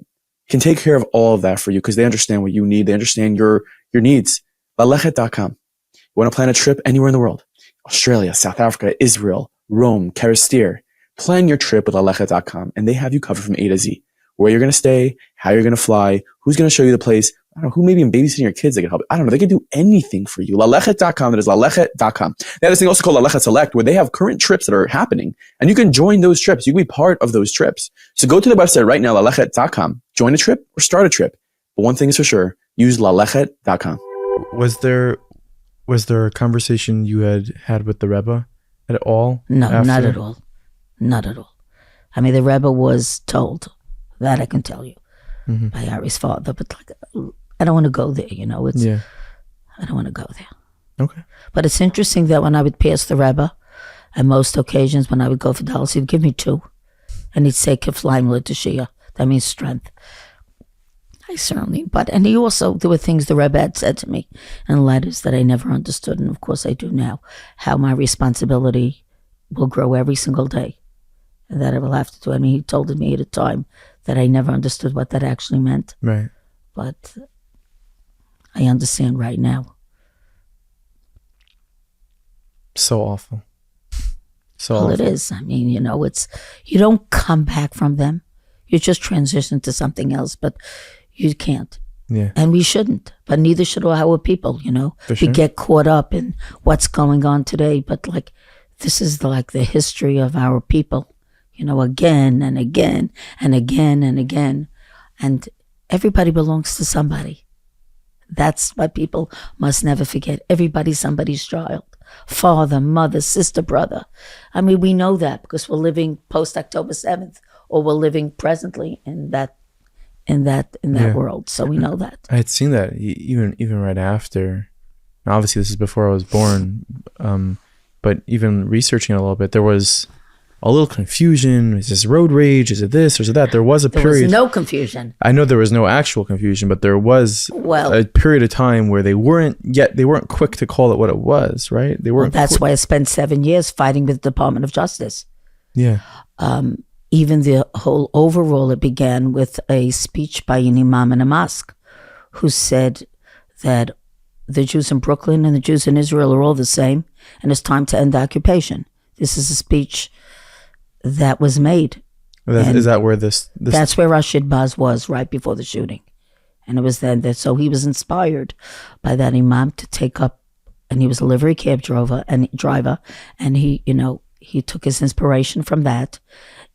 can take care of all of that for you because they understand what you need. They understand your needs. LaLechet.com. You want to plan a trip anywhere in the world? Australia, South Africa, Israel, Rome, Karistir. Plan your trip with LaLechet.com and they have you covered from A to Z. Where you're going to stay, how you're going to fly, who's going to show you the place. I don't know, who maybe in babysitting your kids, they can help. I don't know. They can do anything for you. LaLechet.com. That is LaLechet.com. They have this thing also called LaLechet Select where they have current trips that are happening and you can join those trips. You can be part of those trips. So go to the website right now, LaLechet.com. Join a trip or start a trip. But one thing is for sure, use LaLechet.com. Was there a conversation you had with the Rebbe at all? No, not at all. Not at all. I mean, the Rebbe was told That I can tell you, by Ari's father. But like, I don't want to go there, I don't want to go there. Okay. But it's interesting that when I would pass the Rebbe, on most occasions when I would go for dollars, he'd give me 2. And he'd say, Kiflaim L'Tashiyah. That means strength. And he also, there were things the Rebbe had said to me in letters that I never understood. And of course I do now, how my responsibility will grow every single day. And that I will have to do. I mean, he told me at a time that I never understood what that actually meant. Right. But I understand right now. So awful. Well, it is. I mean, it's, you don't come back from them. You just transition to something else, but you can't. Yeah. And we shouldn't, but neither should our people, For sure. We get caught up in what's going on today, but like, this is like the history of our people, again and again and again and again. And everybody belongs to somebody. That's what people must never forget. Everybody's somebody's child. Father, mother, sister, brother. I mean, we know that because we're living post October 7th, or we're living presently in that world. So we know that. I had seen that even right after. Now, obviously, this is before I was born. But even researching it a little bit, there was a little confusion. Is this road rage? Is it this or is it that? There was a period. There was no confusion. I know there was no actual confusion, but there was a period of time where they weren't quick to call it what it was, right? They weren't. That's why I spent 7 years fighting with the Department of Justice. Yeah. Even the whole overall, it began with a speech by an imam in a mosque who said that the Jews in Brooklyn and the Jews in Israel are all the same, and it's time to end occupation. This is a speech that was made. Is that where this? That's where Rashid Baz was right before the shooting. And it was then that, so he was inspired by that imam to take up, and he was a livery cab driver, and he took his inspiration from that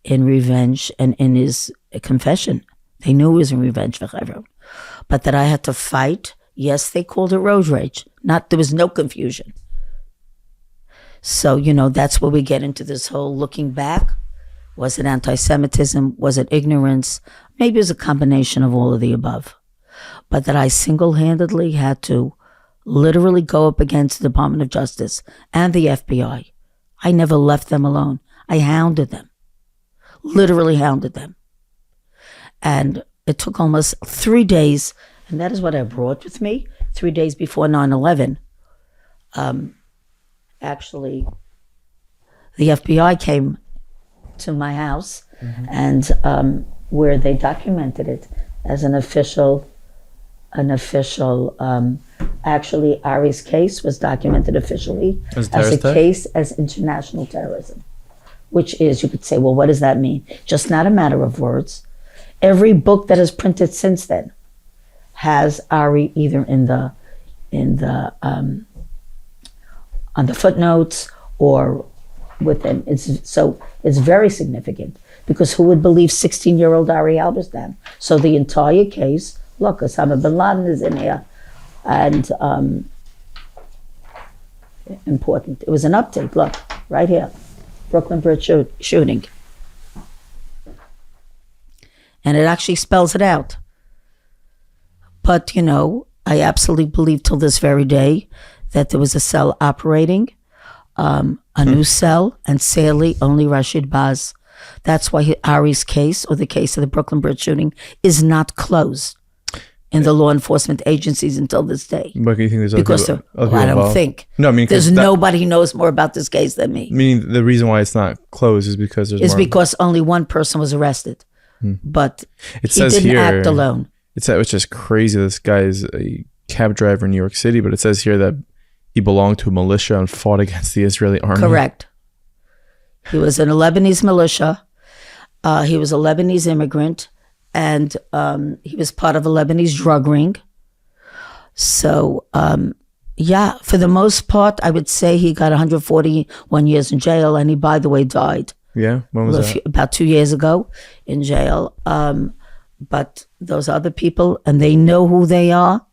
in revenge and in his confession. They knew it was in revenge for Hebron. But that I had to fight. Yes, they called it road rage. There was no confusion. So, that's where we get into this whole looking back. Was it anti-Semitism? Was it ignorance? Maybe it was a combination of all of the above. But that I single-handedly had to literally go up against the Department of Justice and the FBI. I never left them alone. I hounded them. Literally hounded them. And it took almost 3 days, and that is what I brought with me, 3 days before 9/11. Actually, the FBI came to my house, and where they documented it as an official. Actually, Ari's case was documented officially as a case as international terrorism, which is, you could say, well, what does that mean? Just not a matter of words. Every book that is printed since then has Ari either on the footnotes or within. It's very significant, because who would believe 16-year-old Ari Halberstam? So the entire case, look, Osama bin Laden is in here, and important. It was an update. Look, right here, Brooklyn Bridge shooting, and it actually spells it out. But I absolutely believe till this very day that there was a cell operating, a new cell, and sadly only Rashid Baz. That's why Ari's case, or the case of the Brooklyn Bridge shooting, is not closed in the law enforcement agencies until this day. But you think there's other people I don't involved? think. No, I mean, there's nobody who knows more about this case than me. Meaning the reason why it's not closed is because there's because only one person was arrested, but it he didn't act alone. It's just crazy. This guy is a cab driver in New York City, but it says here that he belonged to a militia and fought against the Israeli army. Correct. He was in a Lebanese militia. He was a Lebanese immigrant, and he was part of a Lebanese drug ring. So, for the most part, I would say he got 141 years in jail, and he, by the way, died. Yeah? When was that? About 2 years ago in jail. But those other people, and they know who they are,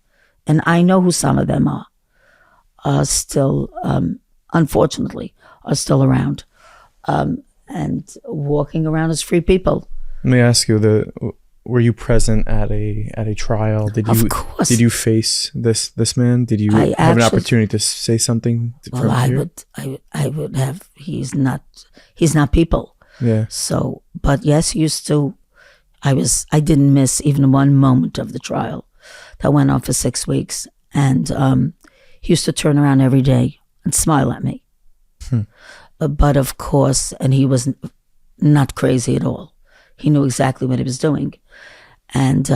and I know who some of them are still, unfortunately, are still around. And walking around as free people. Let me ask you, were you present at a trial? Of course. Did you face this man? Did you have an opportunity to say something? Well, I would have. He's not people. Yeah. So, but yes, I didn't miss even one moment of the trial. That went on for 6 weeks, and he used to turn around every day and smile at me. But of course, and he was not crazy at all. He knew exactly what he was doing. And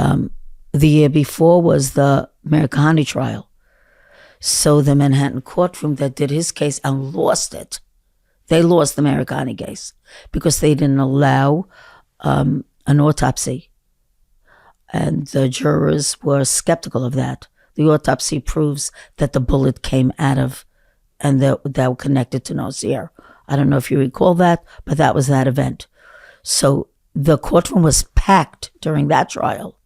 the year before was the Americani trial. So the Manhattan courtroom that did his case and lost it. They lost the Americani case because they didn't allow an autopsy. And the jurors were skeptical of that. The autopsy proves that the bullet came out of, and that were connected to Nosir. I don't know if you recall that, but that was that event. So the courtroom was packed during that trial,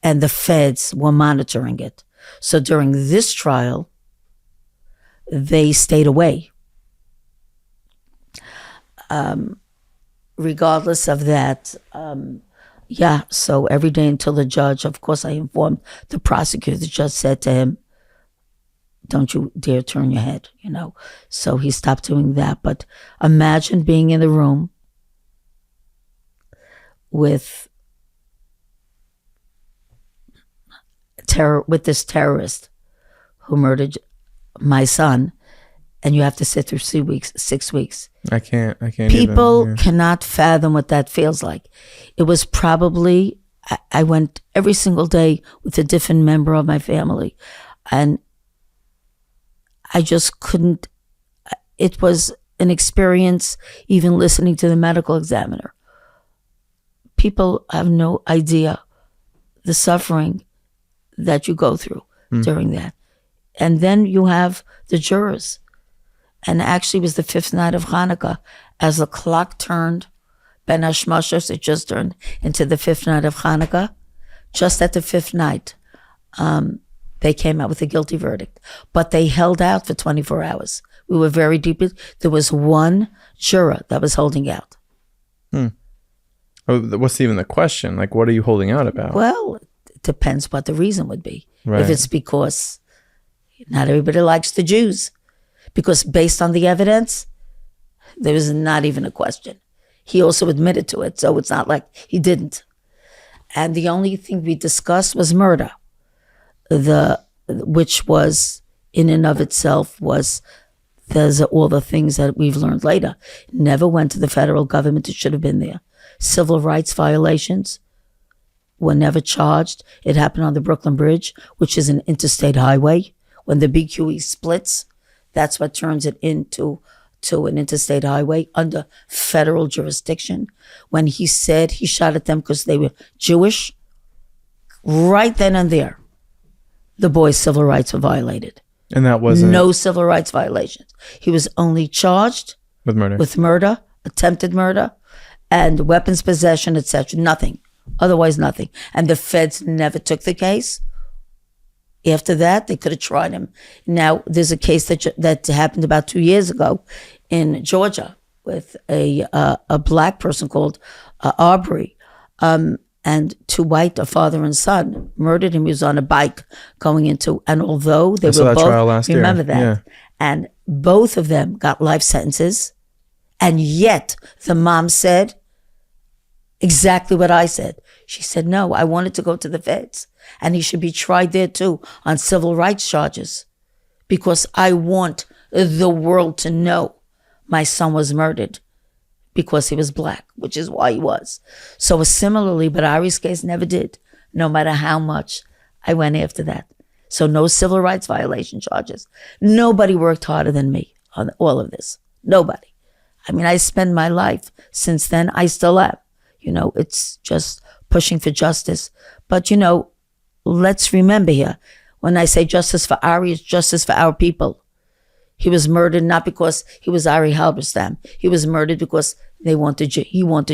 and the feds were monitoring it. So during this trial, they stayed away. Regardless of that, so every day until the judge, of course, I informed the prosecutor. The judge said to him, "Don't you dare turn your head," So he stopped doing that. But imagine being in the room with this terrorist who murdered my son, and you have to sit through 6 weeks. I can't. People cannot fathom what that feels like. It was probably, I went every single day with a different member of my family, and I just couldn't. It was an experience, even listening to the medical examiner. People have no idea the suffering that you go through during that. And then you have the jurors. And actually it was the 5th night of Hanukkah. As the clock turned, Ben Hashmashos, it just turned into the 5th night of Hanukkah. Just at the 5th night, they came out with a guilty verdict. But they held out for 24 hours. We were very deep. There was one juror that was holding out. Oh, what's even the question? Like, what are you holding out about? Well, it depends what the reason would be. Right. If it's because not everybody likes the Jews. Because based on the evidence, there was not even a question. He also admitted to it, so it's not like he didn't. And the only thing we discussed was murder, which was in and of itself there's all the things that we've learned later. It never went to the federal government. It should have been there. Civil rights violations were never charged. It happened on the Brooklyn Bridge, which is an interstate highway. When the BQE splits, that's what turns it into an interstate highway under federal jurisdiction. When he said he shot at them because they were Jewish, right then and there, the boy's civil rights were violated. And that wasn't... No civil rights violations. He was only charged with murder, attempted murder, and weapons possession, etc. Nothing. Otherwise, nothing. And the feds never took the case. After that, they could have tried him. Now, there's a case that happened about 2 years ago in Georgia with a black person called Arbery. And two white, a father and son, murdered him. He was on a bike going into, and although they were both, trial last remember year. that, Yeah. And both of them got life sentences, and yet the mom said exactly what I said. She said, no, I wanted to go to the feds, and he should be tried there too on civil rights charges, because I want the world to know my son was murdered because he was black, which is why he was. So similarly, but Ari's case never did, no matter how much I went after that. So no civil rights violation charges. Nobody worked harder than me on all of this. Nobody. I mean, I spent my life since then. I still am. It's just pushing for justice. But, let's remember here, when I say justice for Ari, it's justice for our people. He was murdered not because he was Ari Halberstam. He was murdered because he wanted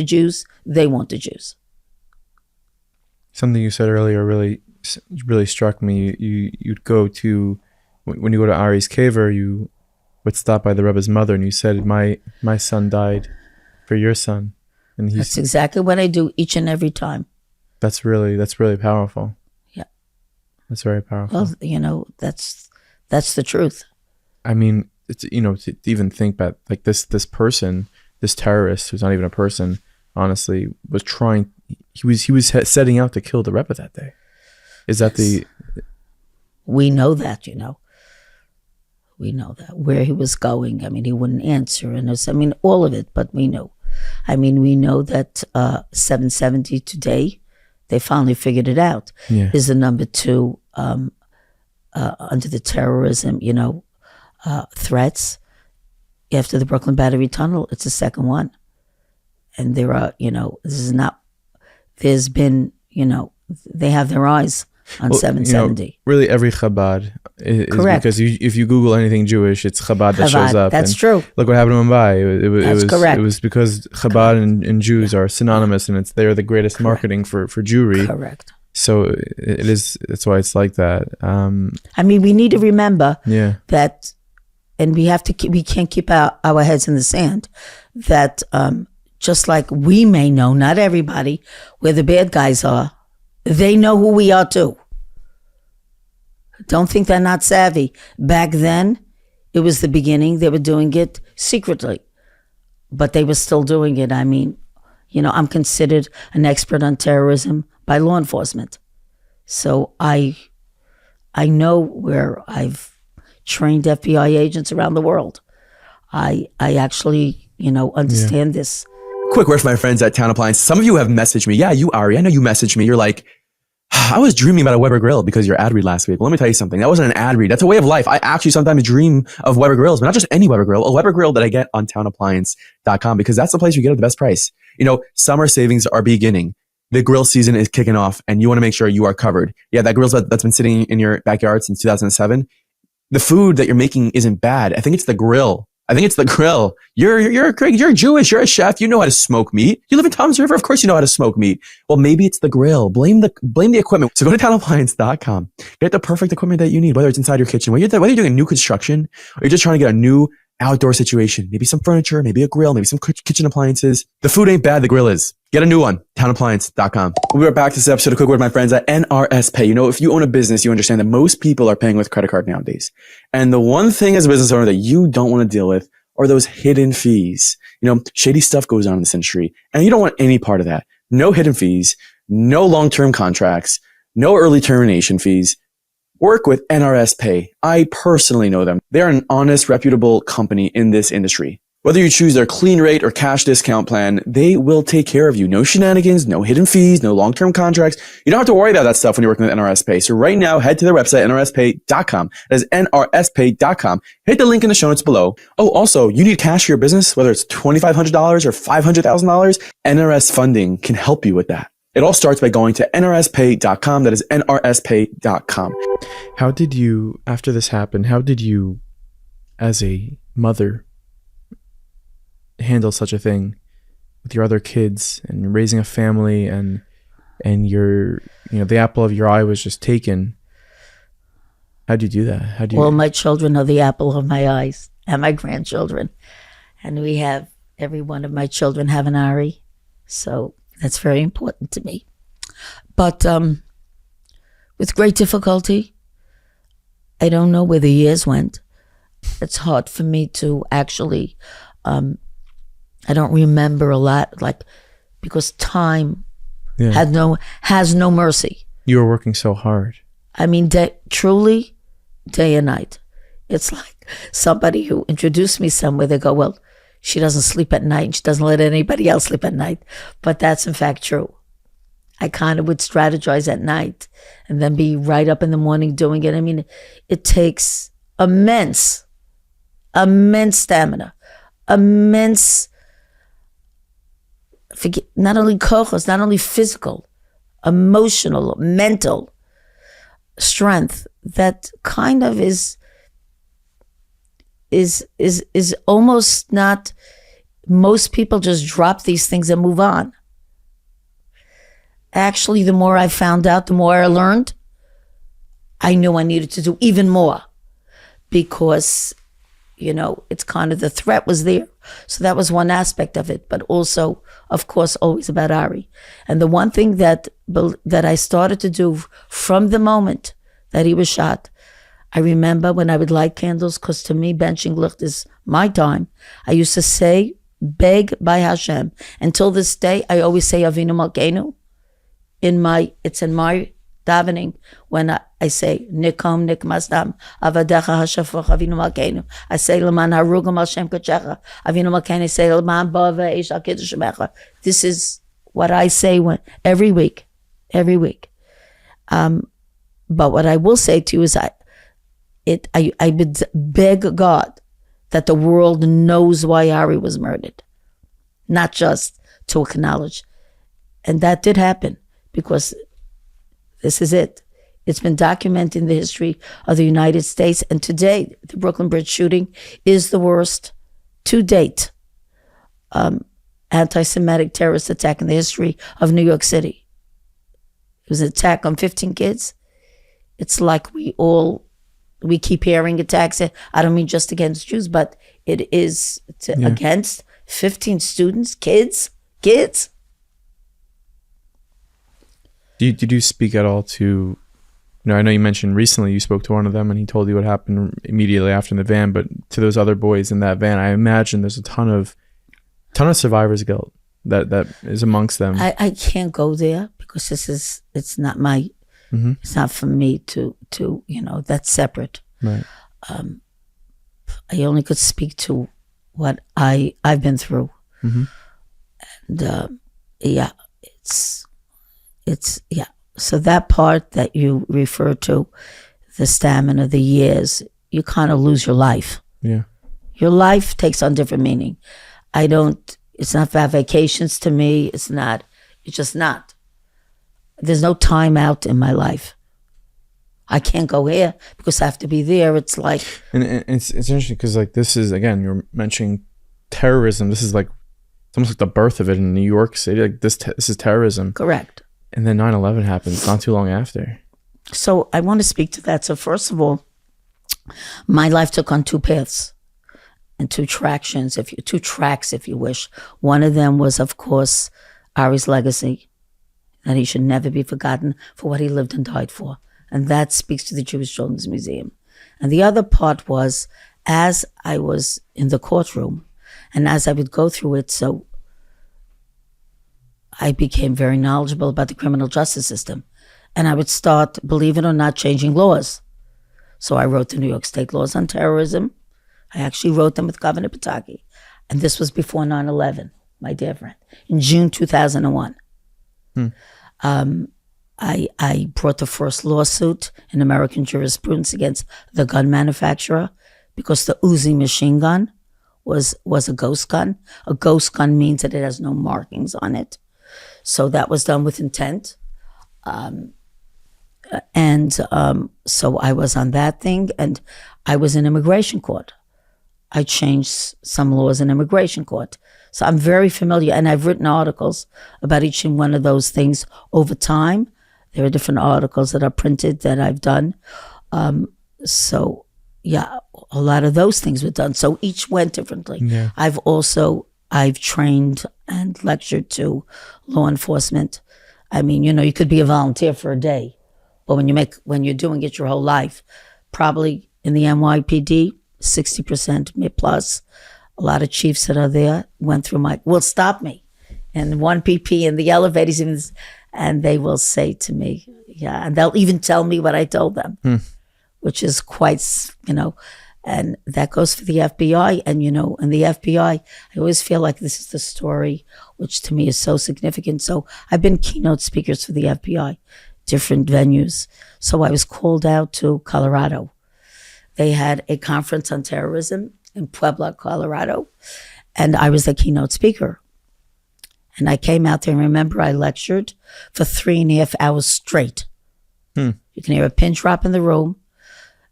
Jews, they wanted Jews. Something you said earlier really struck me. You'd go to, when you go to Ari's caver, you would stop by the Rebbe's mother, and you said, my son died for your son. And that's exactly what I do each and every time. That's really powerful. Yeah. That's very powerful. Well, that's the truth. I mean, it's, to even think about like this person, this terrorist who's not even a person, honestly, was trying. He was setting out to kill the Rebbe that day. Is that We know that, We know that where he was going. I mean, he wouldn't answer, and all of it. But we know. I mean, we know that 770 today. They finally figured it out. Yeah. Is the number 2 under the terrorism, threats after the Brooklyn Battery Tunnel. It's the second one, and there are, this is not. There's been, they have their eyes on 770. Really, every Chabad is correct. Because if you Google anything Jewish, it's Chabad that shows up. That's true. Look what happened in Mumbai. That's correct. It was because Chabad and Jews are synonymous, and they're the greatest marketing for Jewry. Correct. So it is. That's why it's like that. I mean, we need to remember that, and we can't keep our heads in the sand. That just like we may know, not everybody, where the bad guys are, they know who we are too. Don't think they're not savvy. Back then, it was the beginning. They were doing it secretly, but they were still doing it. I mean, I'm considered an expert on terrorism by law enforcement. So I know where I've trained FBI agents around the world. I actually, understand this. Quick word for my friends at Town Appliance. Some of you have messaged me. Yeah, you, Ari, I know you messaged me. You're like, I was dreaming about a Weber grill because your ad read last week. Well, let me tell you something. That wasn't an ad read. That's a way of life. I actually sometimes dream of Weber grills, but not just any Weber grill, a Weber grill that I get on townappliance.com, because that's the place you get at the best price. Summer savings are beginning. The grill season is kicking off, and you want to make sure you are covered. Yeah, that grill's that's been sitting in your backyard since 2007. The food that you're making isn't bad. I think it's the grill. You're Jewish. You're a chef. You know how to smoke meat. You live in Tom's River. Of course you know how to smoke meat. Well, maybe it's the grill. Blame the equipment. So go to townappliance.com. Get the perfect equipment that you need, whether it's inside your kitchen, whether you're doing a new construction, or you're just trying to get a new outdoor situation. Maybe some furniture, maybe a grill, maybe some kitchen appliances. The food ain't bad. The grill is. Get a new one. Townappliance.com. We are back to this episode of Quick Word, my friends, at NRS Pay. If you own a business, you understand that most people are paying with credit card nowadays. And the one thing as a business owner that you don't want to deal with are those hidden fees. Shady stuff goes on in this industry, and you don't want any part of that. No hidden fees, no long-term contracts, no early termination fees. Work with NRS Pay. I personally know them. They're an honest, reputable company in this industry. Whether you choose their clean rate or cash discount plan, they will take care of you. No shenanigans, no hidden fees, no long-term contracts. You don't have to worry about that stuff when you're working with NRS Pay. So right now, head to their website, nrspay.com. That is nrspay.com. Hit the link in the show notes below. Oh, also, you need cash for your business, whether it's $2,500 or $500,000, NRS funding can help you with that. It all starts by going to nrspay.com. That is nrspay.com. How did you, after this happened, as a mother, handle such a thing with your other kids and raising a family, and your, the apple of your eye was just taken? How do you do that? Well, my children are the apple of my eyes, and my grandchildren, and every one of my children have an Ari, so that's very important to me. But with great difficulty, I don't know where the years went. It's hard for me to actually I don't remember a lot, because time has no mercy. You were working so hard. I mean, truly, day and night. It's like somebody who introduced me somewhere, they go, well, she doesn't sleep at night, and she doesn't let anybody else sleep at night. But that's in fact true. I kind of would strategize at night and then be right up in the morning doing it. I mean, it takes immense stamina, not only kochos, not only physical, emotional, mental strength that kind of is almost not. Most people just drop these things and move on. Actually, the more I found out, the more I learned. I knew I needed to do even more, because it's kind of the threat was there. So that was one aspect of it, but also, of course, always about Ari. And the one thing that I started to do from the moment that he was shot, I remember when I would light candles, because to me, benching licht is my time. I used to say, beg by Hashem. Until this day, I always say Avinu Malkeinu. It's in my davening when I say Nikom Nikmasdam Avadecha Hashafuch Avinu Malkeinu. I say Leman Harugam Al Shem Kachecha Avinu Malkeinu. I say Leman Bava Eish Al Kiddush Shemecha. This is what I say every week. But what I will say to you is I would beg God that the world knows why Ari was murdered, not just to acknowledge. And that did happen, because this is it. It's been documented in the history of the United States. And today, the Brooklyn Bridge shooting is the worst to date anti-Semitic terrorist attack in the history of New York City. It was an attack on 15 kids. It's like we keep hearing attacks. I don't mean just against Jews, but it is against 15 students, kids. Did you speak at all to, I know you mentioned recently you spoke to one of them and he told you what happened immediately after in the van, but to those other boys in that van, I imagine there's a ton of survivor's guilt that is amongst them. I can't go there because it's not my, it's not for me to that's separate. Right. I only could speak to what I've been through. And so that part that you refer to, the stamina, the years, you kind of lose your life. Yeah. Your life takes on different meaning. It's not about vacations to me. It's just not. There's no time out in my life. I can't go here because I have to be there. It's like... And it's interesting because this is, again, you're mentioning terrorism. This is it's almost like the birth of it in New York City. This is terrorism. Correct. And then 9/11 happens not too long after. So I want to speak to that. So first of all, my life took on two paths and two tracks, if you wish. One of them was, of course, Ari's legacy, that he should never be forgotten for what he lived and died for. And that speaks to the Jewish Children's Museum. And the other part was, as I was in the courtroom and as I would go through it, so I became very knowledgeable about the criminal justice system. And I would start, believe it or not, changing laws. So I wrote the New York State laws on terrorism. I actually wrote them with Governor Pataki. And this was before 9/11, my dear friend, in June 2001. I brought the first lawsuit in American jurisprudence against the gun manufacturer because the Uzi machine gun was a ghost gun. A ghost gun means that it has no markings on it. So that was done with intent. So I was on that thing, and I was in immigration court. I changed some laws in immigration court. So I'm very familiar, and I've written articles about each and one of those things over time. There are different articles that are printed that I've done. So yeah, a lot of those things were done. So each went differently. Yeah. I've trained and lectured to law enforcement. I mean, you could be a volunteer for a day, but when you're doing it your whole life, probably in the NYPD, 60% plus, a lot of chiefs that are there went through will stop me and 1PP in the elevators, and they will say to me, and they'll even tell me what I told them, which is quite, and that goes for the FBI. And, in the FBI, I always feel like this is the story, which to me is so significant. So I've been keynote speakers for the FBI, different venues. So I was called out to Colorado. They had a conference on terrorism in Puebla, Colorado, and I was the keynote speaker. And I came out there and remember I lectured for 3.5 hours straight. You can hear a pin drop in the room.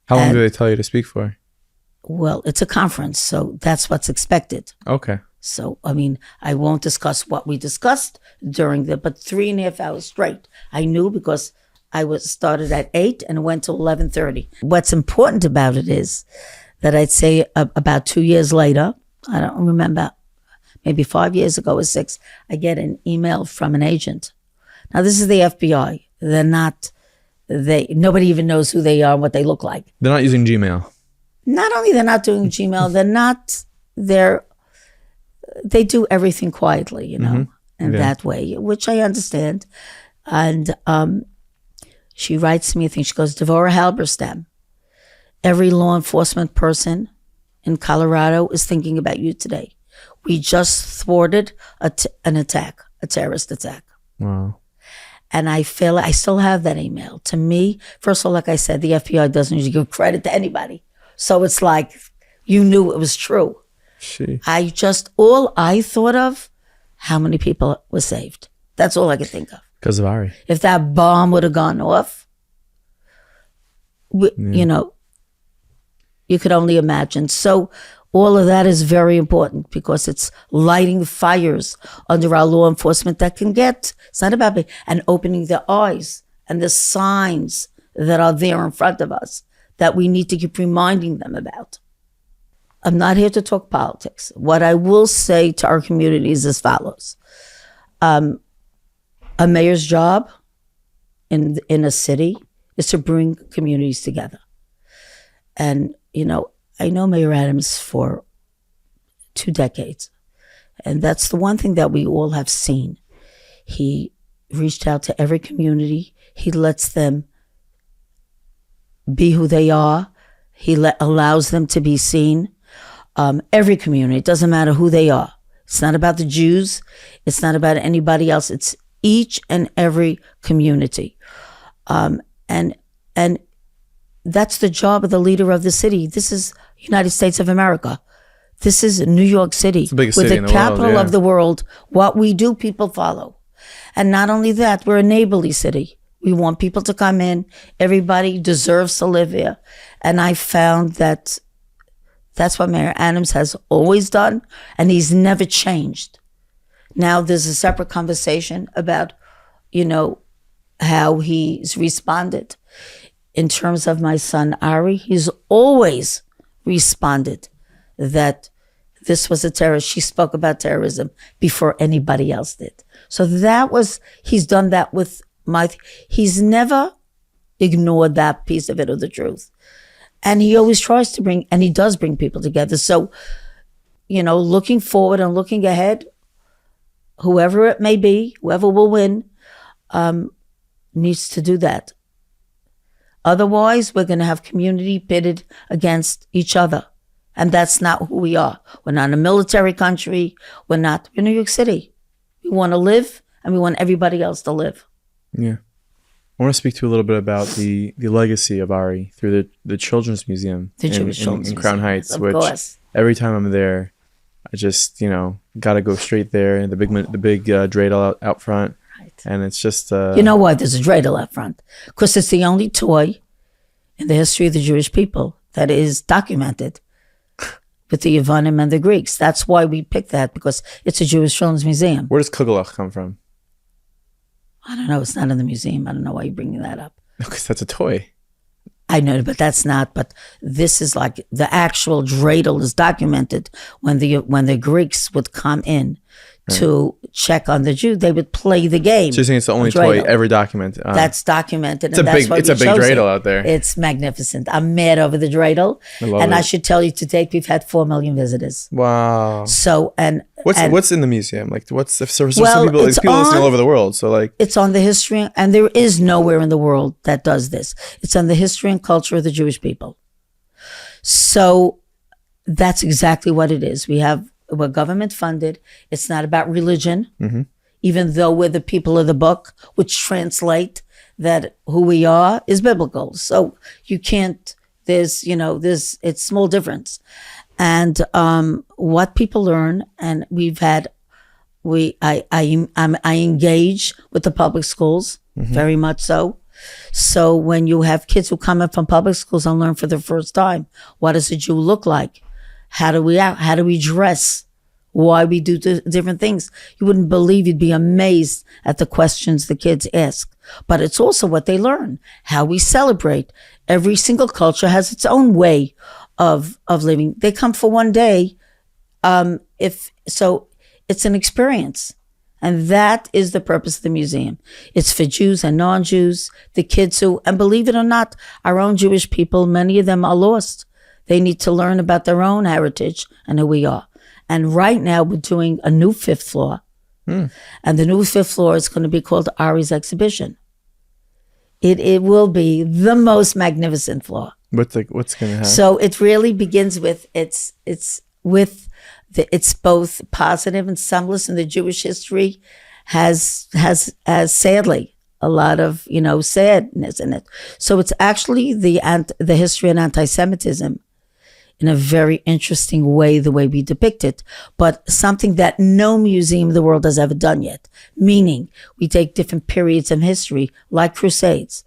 How long do they tell you to speak for? Well, it's a conference, so that's what's expected. Okay. So, I mean, I won't discuss what we discussed but 3.5 hours straight. I knew because I started at 8 and went to 11:30. What's important about it is that I'd say about 2 years later, I don't remember, maybe 5 years ago or 6, I get an email from an agent. Now, this is the FBI. Nobody even knows who they are and what they look like. They're not using Gmail. Not only they're not doing Gmail, they do everything quietly, in that way, which I understand. And she writes me a thing. She goes, Deborah Halberstam, every law enforcement person in Colorado is thinking about you today. We just thwarted an attack, a terrorist attack. Wow. And I feel I still have that email. To me, first of all, like I said, the FBI doesn't usually give credit to anybody. So it's like, you knew it was true. All I thought of, how many people were saved. That's all I could think of. Because of Ari. If that bomb would have gone off, you could only imagine. So all of that is very important because it's lighting fires under our law enforcement that can it's not about me, and opening their eyes and the signs that are there in front of us that we need to keep reminding them about. I'm not here to talk politics. What I will say to our community is as follows. A mayor's job in a city is to bring communities together. And, I know Mayor Adams for 2 decades. And that's the one thing that we all have seen. He reached out to every community. He lets them be who they are. He allows them to be seen. Every community, it doesn't matter who they are. It's not about the Jews. It's not about anybody else. It's each and every community. And that's the job of the leader of the city. This is United States of America. This is New York City. It's the biggest We're city the in the world, capital yeah. of the world. What we do, people follow. And not only that, we're a neighborly city. We want people to come in. Everybody deserves to live here. And I found that that's what Mayor Adams has always done, and he's never changed. Now there's a separate conversation about, how he's responded. In terms of my son, Ari, he's always responded that this was a terrorist. She spoke about terrorism before anybody else did. So he's done that with he's never ignored that piece of it or the truth. And he always tries to and he does bring people together. So, looking forward and looking ahead, whoever it may be, whoever will win, needs to do that. Otherwise, we're going to have community pitted against each other. And that's not who we are. We're not a military country. We're New York City. We want to live, and we want everybody else to live. Yeah. I want to speak to you a little bit about the legacy of Ari through the Children's Museum in Crown Heights, which every time I'm there, I just, got to go straight there, and the big dreidel out front. Right. And it's just... You know why there's a dreidel out front? Because it's the only toy in the history of the Jewish people that is documented with the Yevanim and the Greeks. That's why we picked that, because it's a Jewish Children's Museum. Where does Kugelach come from? I don't know. It's not in the museum. I don't know why you're bringing that up. Because that's a toy. I know, but that's not. But this is like the actual dreidel is documented when the Greeks would come in to check on the Jew. They would play the game. So you're saying it's the only toy ever documented? That's documented. It's a big dreidel out there. It's magnificent. I'm mad over the dreidel. I should tell you, to date, we've had 4 million visitors. Wow. So, what's in the museum? Like, some people listening all over the world. So, like, it's on the history, and there is nowhere in the world that does this. It's on the history and culture of the Jewish people. So that's exactly what it is. We're government funded. It's not about religion, even though we're the people of the book, which translate that who we are is biblical. So you can't, it's small difference. And what people learn, and I engage with the public schools, very much so. So when you have kids who come in from public schools and learn for the first time, what does a Jew look like? How do we act? How do we dress? Why we do different things? You wouldn't believe, you'd be amazed at the questions the kids ask. But it's also what they learn, how we celebrate. Every single culture has its own way of living. They come for one day. It's an experience. And that is the purpose of the museum. It's for Jews and non-Jews, the kids who, and believe it or not, our own Jewish people, many of them are lost. They need to learn about their own heritage and who we are. And right now we're doing a new 5th floor. And the new 5th floor is going to be called Ari's Exhibition. It will be the most magnificent floor. What's going to happen? So it really begins with, it's both positive and sunless, and the Jewish history has sadly a lot of sadness in it. So it's actually the history of anti-Semitism in a very interesting way, the way we depict it, but something that no museum in the world has ever done yet. Meaning, we take different periods of history, like Crusades,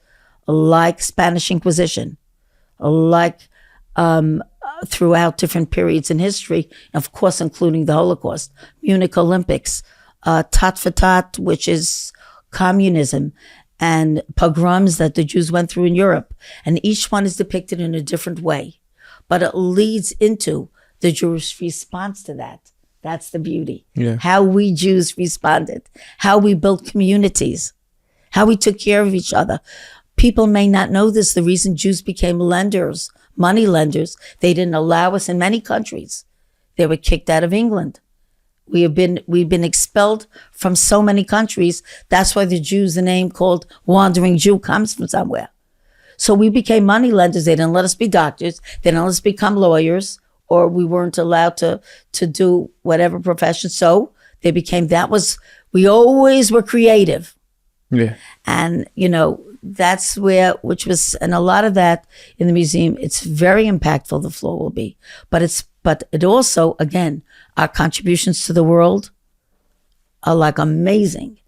like Spanish Inquisition, like throughout different periods in history, of course, including the Holocaust, Munich Olympics, Tat for Tat, which is communism, and pogroms that the Jews went through in Europe. And each one is depicted in a different way, but it leads into the Jewish response to that. That's the beauty. Yeah. How we Jews responded, how we built communities, how we took care of each other. People may not know this. The reason Jews became lenders, money lenders, they didn't allow us in many countries. They were kicked out of England. We've been expelled from so many countries. That's why the name called Wandering Jew comes from somewhere. So we became money lenders. They didn't let us be doctors. They didn't let us become lawyers, or we weren't allowed to do whatever profession. So they became, we always were creative. Yeah. And, that's where, and a lot of that in the museum, it's very impactful, the floor will be. But it also, again, our contributions to the world are like amazing.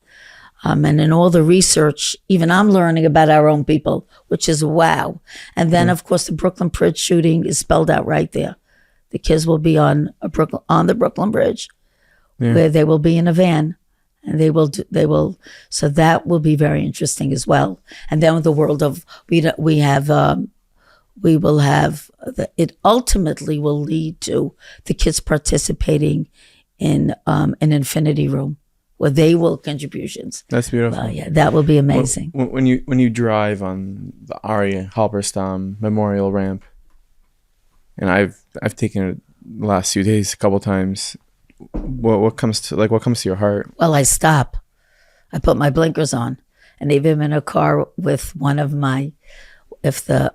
And in all the research, even I'm learning about our own people, which is wow. And then, of course, the Brooklyn Bridge shooting is spelled out right there. The kids will be on the Brooklyn Bridge, where they will be in a van. And so that will be very interesting as well. And then with the world of, it ultimately will lead to the kids participating in an infinity room where they will contributions. That's beautiful. Yeah, that will be amazing. When you drive on the Ari Halberstam Memorial Ramp, and I've taken it the last few days a couple times. What comes to your heart? Well, I stop. I put my blinkers on, and if I'm in a car with one of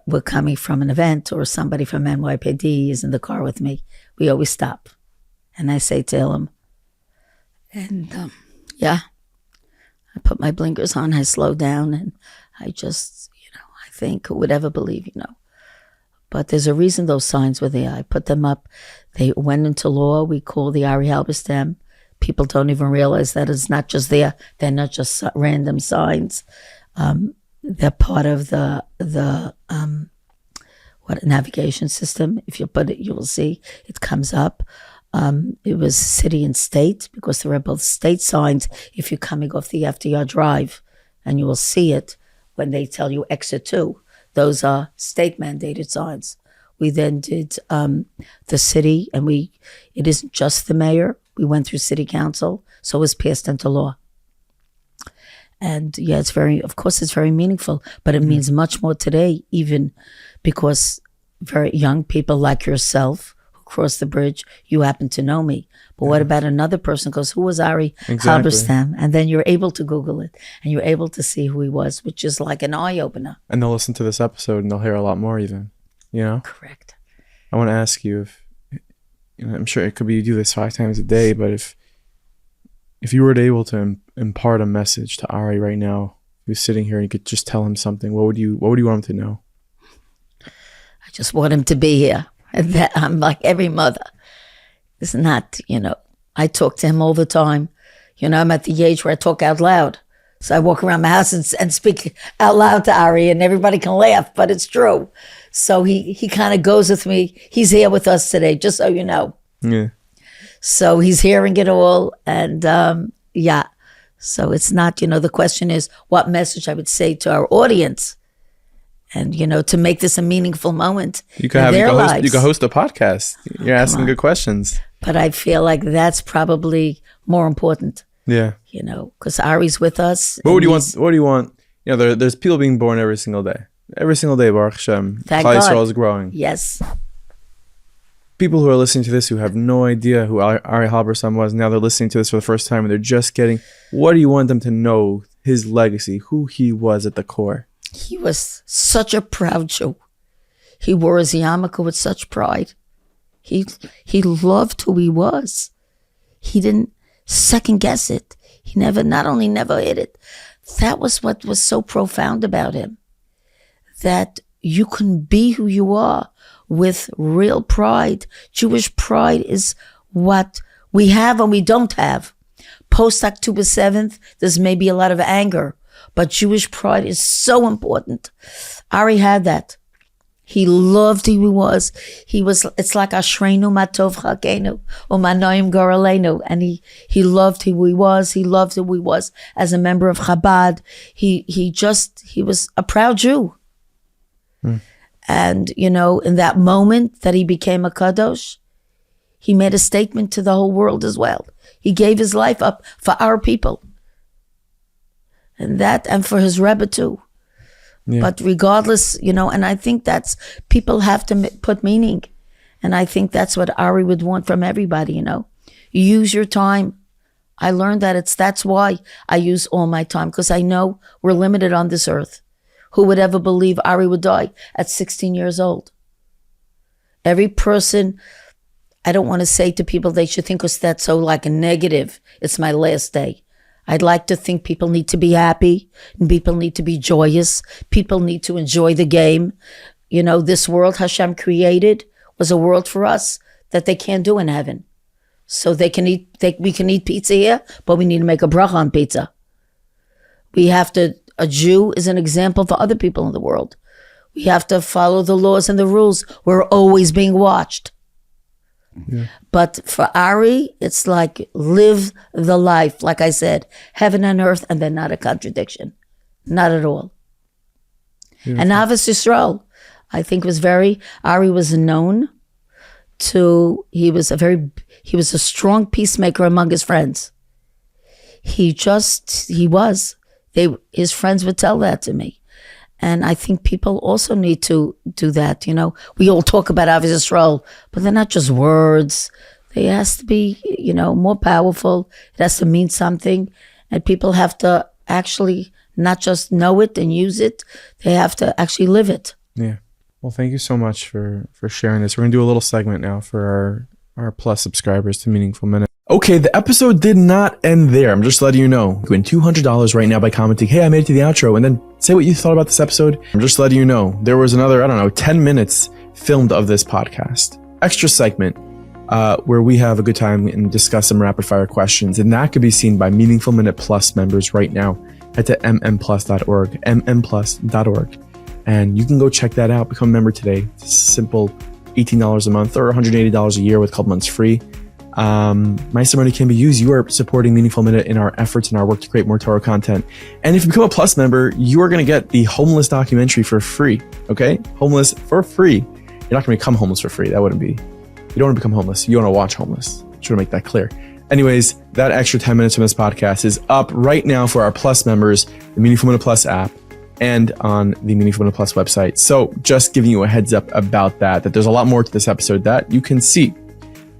we're coming from an event or somebody from NYPD is in the car with me, we always stop, and I say to him, and I put my blinkers on. I slow down, and I just, I think who would ever believe, But there's a reason those signs were there. I put them up. They went into law. We call the Ari Halberstam. People don't even realize that it's not just there. They're not just random signs. They're part of the navigation system. If you put it, you will see it comes up. It was city and state because there are both state signs if you're coming off the FDR Drive, and you will see it when they tell you exit 2. Those are state mandated signs. We then did the city, and it isn't just the mayor. We went through city council, so it was passed into law. And yeah, it's very meaningful, but it means much more today, even because very young people like yourself who cross the bridge, you happen to know me. But what about another person goes, who was Ari Halberstam? And then you're able to Google it, and you're able to see who he was, which is like an eye-opener. And they'll listen to this episode, and they'll hear a lot more even, Correct. I want to ask you if, I'm sure it could be you do this 5 times a day, but if you were able to impart a message to Ari right now, who's sitting here, and you could just tell him something, what would you want him to know? I just want him to be here. And that I'm like every mother. It's not, I talk to him all the time. I'm at the age where I talk out loud. So I walk around my house and speak out loud to Ari, and everybody can laugh, but it's true. So he kind of goes with me. He's here with us today, just so you know. Yeah. So he's hearing it all. And So it's not, the question is what message I would say to our audience. And, to make this a meaningful moment You could in their lives. you could host a podcast. You're asking good questions. But I feel like that's probably more important, Yeah. because Ari's with us. What do you want? There's people being born every single day. Every single day, Baruch Hashem. Thank Klal God. Yisrael is growing. Yes. People who are listening to this who have no idea who Ari Halberstam was, now they're listening to this for the first time and they're just getting, what do you want them to know? His legacy, who he was at the core. He was such a proud Jew. He wore his yarmulke with such pride. He loved who he was. He didn't second guess it. He not only never hid it. That was what was so profound about him. That you can be who you are with real pride. Jewish pride is what we have and we don't have. Post October 7th, there's maybe a lot of anger, but Jewish pride is so important. Ari had that. He loved who he was. It's like Ashreinu Matov Chakenu or Manoim Goralenu. And he loved who he was. He loved who he was as a member of Chabad. He was a proud Jew. And, in that moment that he became a Kadosh, he made a statement to the whole world as well. He gave his life up for our people. And for his Rebbe too. Yeah. But regardless, and I think that's, people have to put meaning. And I think that's what Ari would want from everybody, Use your time. I learned that's why I use all my time, because I know we're limited on this earth. Who would ever believe Ari would die at 16 years old? Every person, I don't want to say to people they should think because that's so like a negative. It's my last day. I'd like to think people need to be happy and people need to be joyous. People need to enjoy the game. This world Hashem created was a world for us that they can't do in heaven. So we can eat pizza here, but we need to make a bracha on pizza. A Jew is an example for other people in the world. We have to follow the laws and the rules. We're always being watched. Yeah. But for Ari, it's like live the life. Like I said, heaven and earth, and they're not a contradiction. Not at all. Beautiful. And Avos Yisrael, I think Ari was known to, he was a strong peacemaker among his friends. His friends would tell that to me. And I think people also need to do that. We all talk about Avos Yisrael, but they're not just words. They has to be, more powerful. It has to mean something. And people have to actually not just know it and use it. They have to actually live it. Yeah. Well, thank you so much for sharing this. We're going to do a little segment now for our Plus subscribers to Meaningful Minute. Okay, the episode did not end there. I'm just letting you know. You win $200 right now by commenting, hey, I made it to the outro, and then say what you thought about this episode. I'm just letting you know. There was another, 10 minutes filmed of this podcast. Extra segment where we have a good time and discuss some rapid fire questions, and that could be seen by Meaningful Minute Plus members right now. Head to mmplus.org, mmplus.org, and you can go check that out. Become a member today. It's a simple $18 a month or $180 a year with a couple months free. My money can be used. You are supporting Meaningful Minute in our efforts and our work to create more Torah content. And if you become a Plus member, you are going to get the Homeless documentary for free. Okay? Homeless for free. You're not going to become homeless for free. That wouldn't be. You don't want to become homeless. You want to watch homeless. Just want to make that clear. Anyways, that extra 10 minutes from this podcast is up right now for our Plus members, the Meaningful Minute Plus app, and on the Meaningful Minute Plus website. So just giving you a heads up about that there's a lot more to this episode that you can see.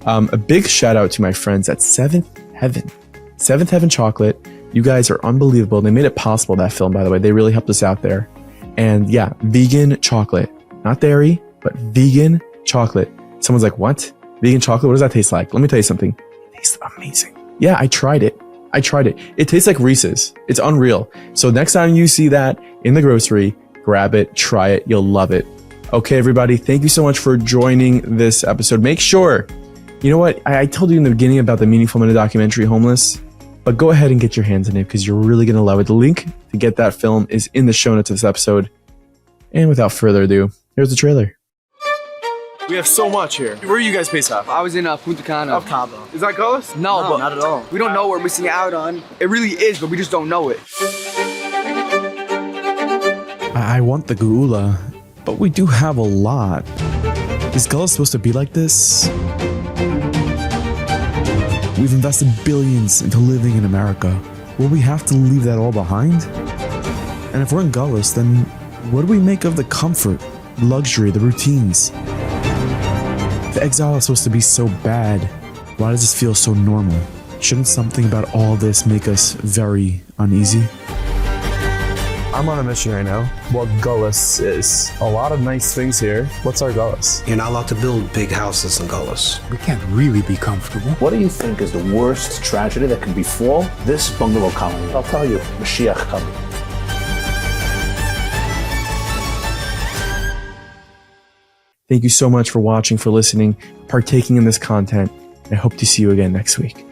A big shout out to my friends at Seventh Heaven Chocolate. You guys are unbelievable. They made it possible, that film, by the way. They really helped us out there. And yeah, vegan chocolate, not dairy, but vegan chocolate. Someone's like, what? Vegan chocolate? What does that taste like? Let me tell you something. It tastes amazing. Yeah, I tried it. It tastes like Reese's. It's unreal. So next time you see that in the grocery, grab it, try it. You'll love it. Okay, everybody. Thank you so much for joining this episode. Make sure, you know what? I told you in the beginning about the Meaningful Minute documentary, Homeless, but go ahead and get your hands on it because you're really going to love it. The link to get that film is in the show notes of this episode. And without further ado, here's the trailer. We have so much here. Where are you guys based off? I was in Punta Cana. Of Cabo. Is that Golos? No, but not at all. we don't know what we're missing out on. It really is, but we just don't know it. I want the geula, but we do have a lot. Is Gullus supposed to be like this? We've invested billions into living in America. Will we have to leave that all behind? And if we're in Gullus, then what do we make of the comfort, luxury, the routines? If exile is supposed to be so bad, why does this feel so normal? Shouldn't something about all this make us very uneasy? I'm on a mission right now. What Gullus is. A lot of nice things here. What's our Gullus? You're not allowed to build big houses in Gullus. We can't really be comfortable. What do you think is the worst tragedy that can befall this bungalow colony? I'll tell you, Mashiach coming. Thank you so much for watching, for listening, partaking in this content. I hope to see you again next week.